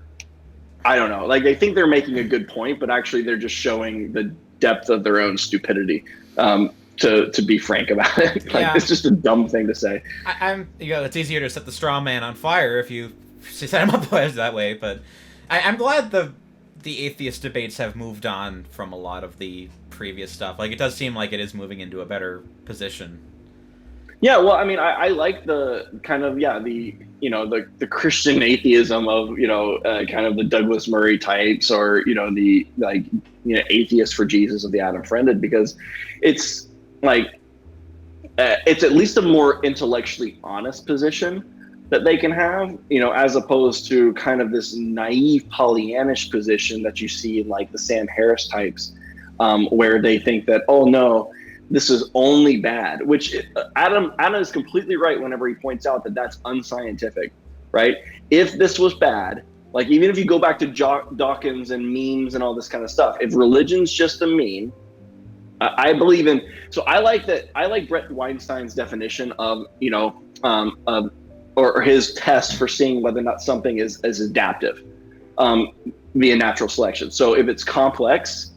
I don't know, like they think they're making a good point, but actually they're just showing the depth of their own stupidity, to be frank about it. Like, it's just a dumb thing to say. It's easier to set the straw man on fire if you set him up that way, but I'm glad the atheist debates have moved on from a lot of the previous stuff. Like, it does seem like it is moving into a better position. Yeah, well, I mean, I like the kind of, the Christian atheism of, kind of the Douglas Murray types, or, the atheist for Jesus of the Adam Friended, because it's like, it's at least a more intellectually honest position that they can have, as opposed to kind of this naive Pollyannish position that you see in like the Sam Harris types, where they think that, oh no, this is only bad, which Adam is completely right whenever he points out that that's unscientific, right? If this was bad, like even if you go back to Dawkins and memes and all this kind of stuff, if religion's just a meme, I believe in, so I like Brett Weinstein's definition of, or his test for seeing whether or not something is adaptive via natural selection. So if it's complex,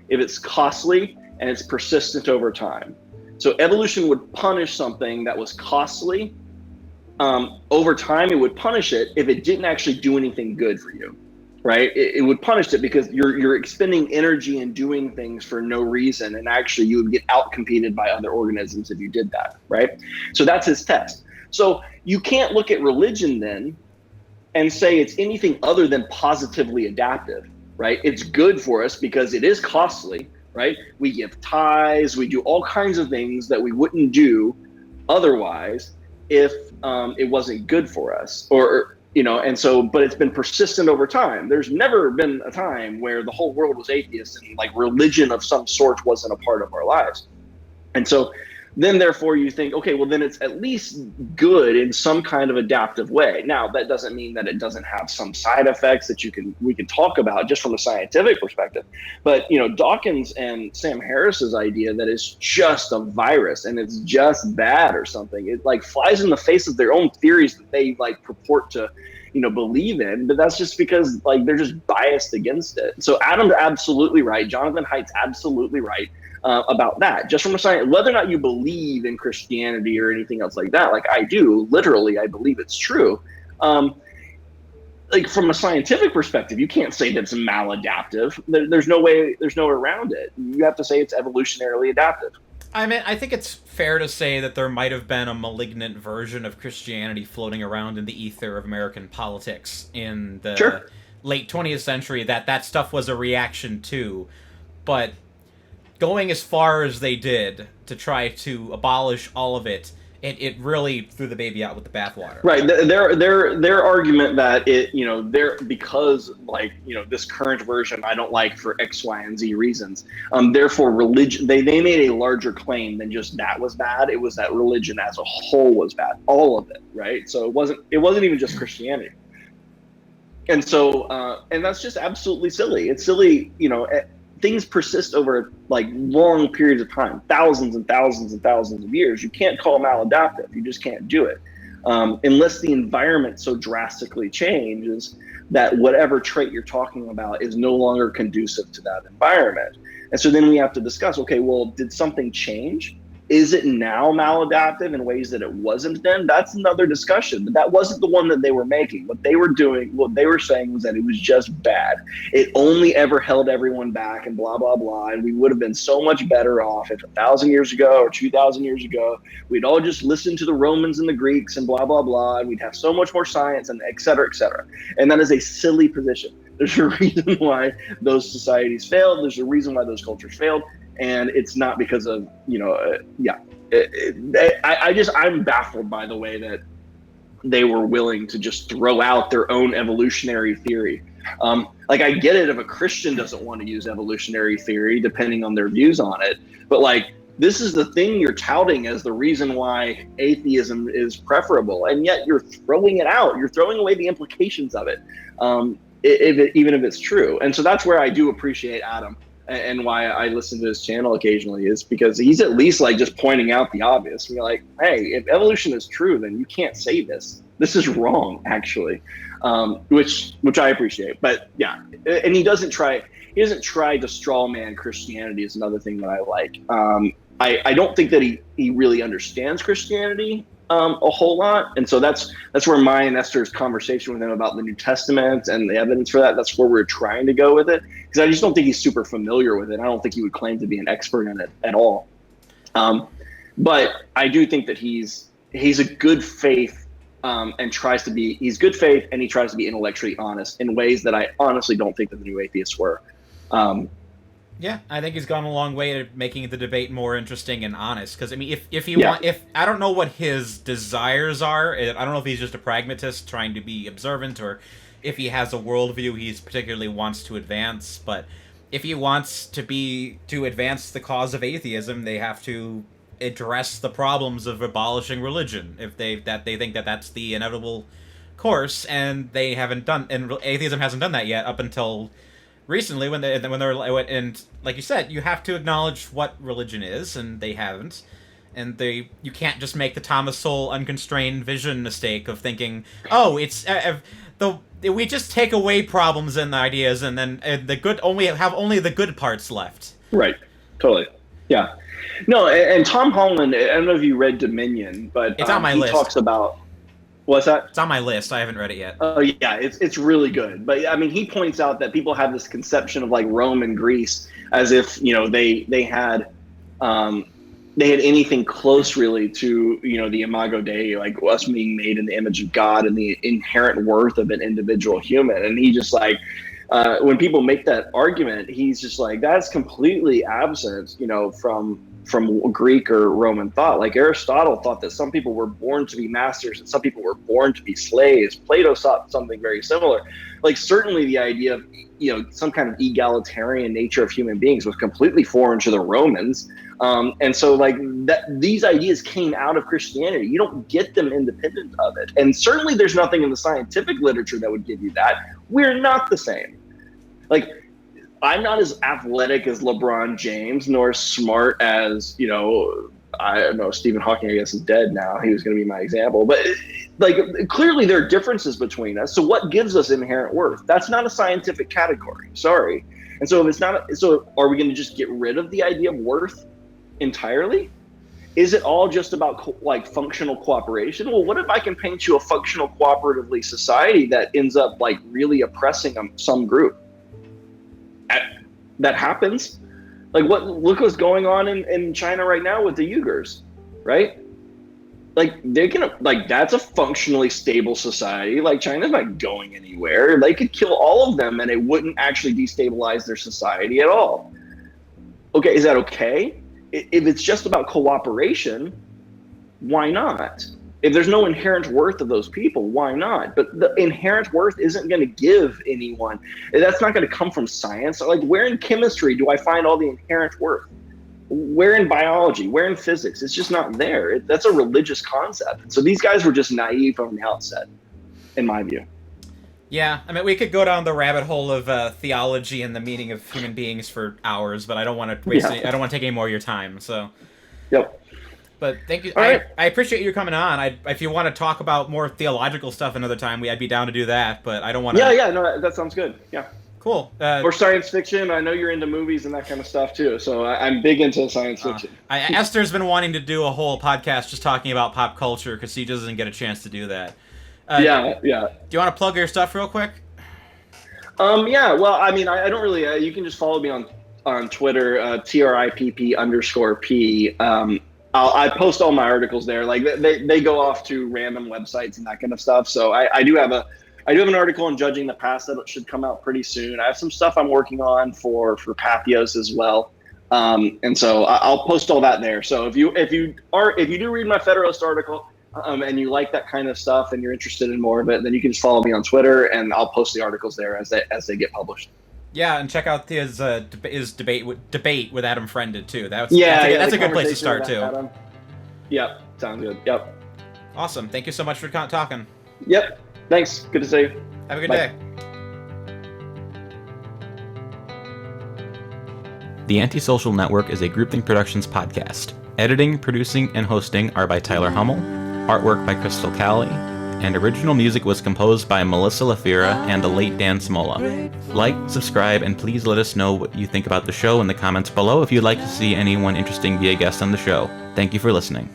if it's costly, and it's persistent over time. So evolution would punish something that was costly. Over time, it would punish it if it didn't actually do anything good for you, right? It would punish it because you're expending energy and doing things for no reason, and actually you would get outcompeted by other organisms if you did that, right? So that's his test. So you can't look at religion then and say it's anything other than positively adaptive, right? It's good for us because it is costly, right? We give tithes, we do all kinds of things that we wouldn't do otherwise if it wasn't good for us, or and so, but it's been persistent over time. There's never been a time where the whole world was atheist and like religion of some sort wasn't a part of our lives. And so then therefore you think, okay, well then it's at least good in some kind of adaptive way. Now that doesn't mean that it doesn't have some side effects that we can talk about just from a scientific perspective. But Dawkins and Sam Harris's idea that it's just a virus and it's just bad or something, it like flies in the face of their own theories that they like purport to believe in, but that's just because like they're just biased against it. So Adam's absolutely right, Jonathan Haidt's absolutely right about that, just from a science, whether or not you believe in Christianity or anything else like that. Like I do, literally, I believe it's true. Like from a scientific perspective, you can't say that it's maladaptive. There's no way around it. You have to say it's evolutionarily adaptive. I mean, I think it's fair to say that there might have been a malignant version of Christianity floating around in the ether of American politics in the late 20th century that stuff was a reaction to, but going as far as they did to try to abolish all of it, it really threw the baby out with the bathwater. Right. Their argument that because this current version I don't like for X, Y, and Z reasons. Therefore, religion. They made a larger claim than just that was bad. It was that religion as a whole was bad, all of it. Right. So it wasn't even just Christianity. And so and that's just absolutely silly. It's silly. Things persist over like long periods of time, thousands and thousands and thousands of years. You can't call maladaptive. You just can't do it unless the environment so drastically changes that whatever trait you're talking about is no longer conducive to that environment. And so then we have to discuss, okay, well, did something change? Is it now maladaptive in ways that it wasn't then? That's another discussion. But that wasn't the one that they were making. What they were saying was that it was just bad. It only ever held everyone back and blah, blah, blah. And we would have been so much better off if 1,000 years ago or 2,000 years ago, we'd all just listened to the Romans and the Greeks and blah, blah, blah. And we'd have so much more science and et cetera, et cetera. And that is a silly position. There's a reason why those societies failed. There's a reason why those cultures failed. And it's not because of, I'm baffled by the way that they were willing to just throw out their own evolutionary theory. I get it if a Christian doesn't want to use evolutionary theory, depending on their views on it. But this is the thing you're touting as the reason why atheism is preferable. And yet you're throwing it out. You're throwing away the implications of it, even if it's true. And so that's where I do appreciate Adam. And why I listen to his channel occasionally is because he's at least just pointing out the obvious. We're like, hey, if evolution is true, then you can't say this. This is wrong, actually, which I appreciate. But yeah, and he doesn't try to straw man Christianity is another thing that I like. I don't think that he really understands Christianity a whole lot, and so that's where my and Esther's conversation with him about the New Testament and the evidence for that's where we're trying to go with it, because I just don't think he's super familiar with it. I don't think he would claim to be an expert in it at all. But I do think that he's a good faith and he's good faith, and he tries to be intellectually honest in ways that I honestly don't think that the new atheists were. Yeah, I think he's gone a long way to making the debate more interesting and honest. Because if I don't know what his desires are. I don't know if he's just a pragmatist trying to be observant, or if he has a worldview he particularly wants to advance. But if he wants to advance the cause of atheism, they have to address the problems of abolishing religion. If they think that that's the inevitable course, and they haven't done, and atheism hasn't done that yet up until recently, when they're and like you said, you have to acknowledge what religion is, and they haven't, and you can't just make the Thomas Sowell unconstrained vision mistake of thinking, oh, it's we just take away problems and the ideas, and then the good only the good parts left. Right. Totally. Yeah. No, and Tom Holland, I don't know if you read Dominion, but it's on my list. He talks about. What's that? It's on my list. I haven't read it yet. Oh yeah, it's really good. But I mean, he points out that people have this conception of Rome and Greece as if they had anything close really to the Imago Dei, us being made in the image of God and the inherent worth of an individual human. And he just when people make that argument, he's just that's completely absent, from Greek or Roman thought. Aristotle thought that some people were born to be masters and some people were born to be slaves. Plato thought something very similar. Certainly the idea of some kind of egalitarian nature of human beings was completely foreign to the Romans. And so these ideas came out of Christianity. You don't get them independent of it. And certainly there's nothing in the scientific literature that would give you that. We're not the same. I'm not as athletic as LeBron James, nor as smart as, I don't know, Stephen Hawking, I guess, is dead now. He was going to be my example. But clearly there are differences between us. So what gives us inherent worth? That's not a scientific category. Sorry. And so if it's not, so are we going to just get rid of the idea of worth entirely? Is it all just about functional cooperation? Well, what if I can paint you a functional cooperatively society that ends up really oppressing some group? That happens. Look what's going on in China right now with the Uyghurs, right? They're gonna that's a functionally stable society. China's not going anywhere. They could kill all of them and it wouldn't actually destabilize their society at all. Okay, is that okay? If it's just about cooperation, why not? If there's no inherent worth of those people, why not? But the inherent worth isn't going to give anyone. That's not going to come from science. Where in chemistry do I find all the inherent worth? Where in biology? Where in physics? It's just not there. That's a religious concept. So these guys were just naive from the outset, in my view. Yeah, I mean, we could go down the rabbit hole of theology and the meaning of human beings for hours, but I don't want to waste. I don't want to take any more of your time. So. Yep. But thank you. Right. I appreciate you coming on. If you want to talk about more theological stuff another time, I'd be down to do that. But I don't want to. Yeah. No, that sounds good. Yeah. Cool. Or science fiction. I know you're into movies and that kind of stuff too, so I'm big into science fiction. Esther's been wanting to do a whole podcast just talking about pop culture because she doesn't get a chance to do that. Yeah. Do you want to plug your stuff real quick? Yeah. Well, I mean, I don't really. You can just follow me on Twitter, TRIPP_P. I post all my articles there. Like they go off to random websites and that kind of stuff. So I do have an article on judging the past that should come out pretty soon. I have some stuff I'm working on for Pathos as well. And so I'll post all that there. So if you do read my Federalist article, and you like that kind of stuff and you're interested in more of it, then you can just follow me on Twitter and I'll post the articles there as they get published. Yeah, and check out his debate with Adam Friended too. That's a good place to start too. Adam. Yep, sounds good. Yep. Awesome. Thank you so much for talking. Yep. Thanks. Good to see you. Have a good Bye. day. The AntiSocial Network is a Groupthink Productions podcast. Editing, producing, and hosting are by Tyler Hummel, artwork by Crystal Calley, and original music was composed by Melissa Lafira and the late Dan Smolla. Like, subscribe, and please let us know what you think about the show in the comments below if you'd like to see anyone interesting be a guest on the show. Thank you for listening.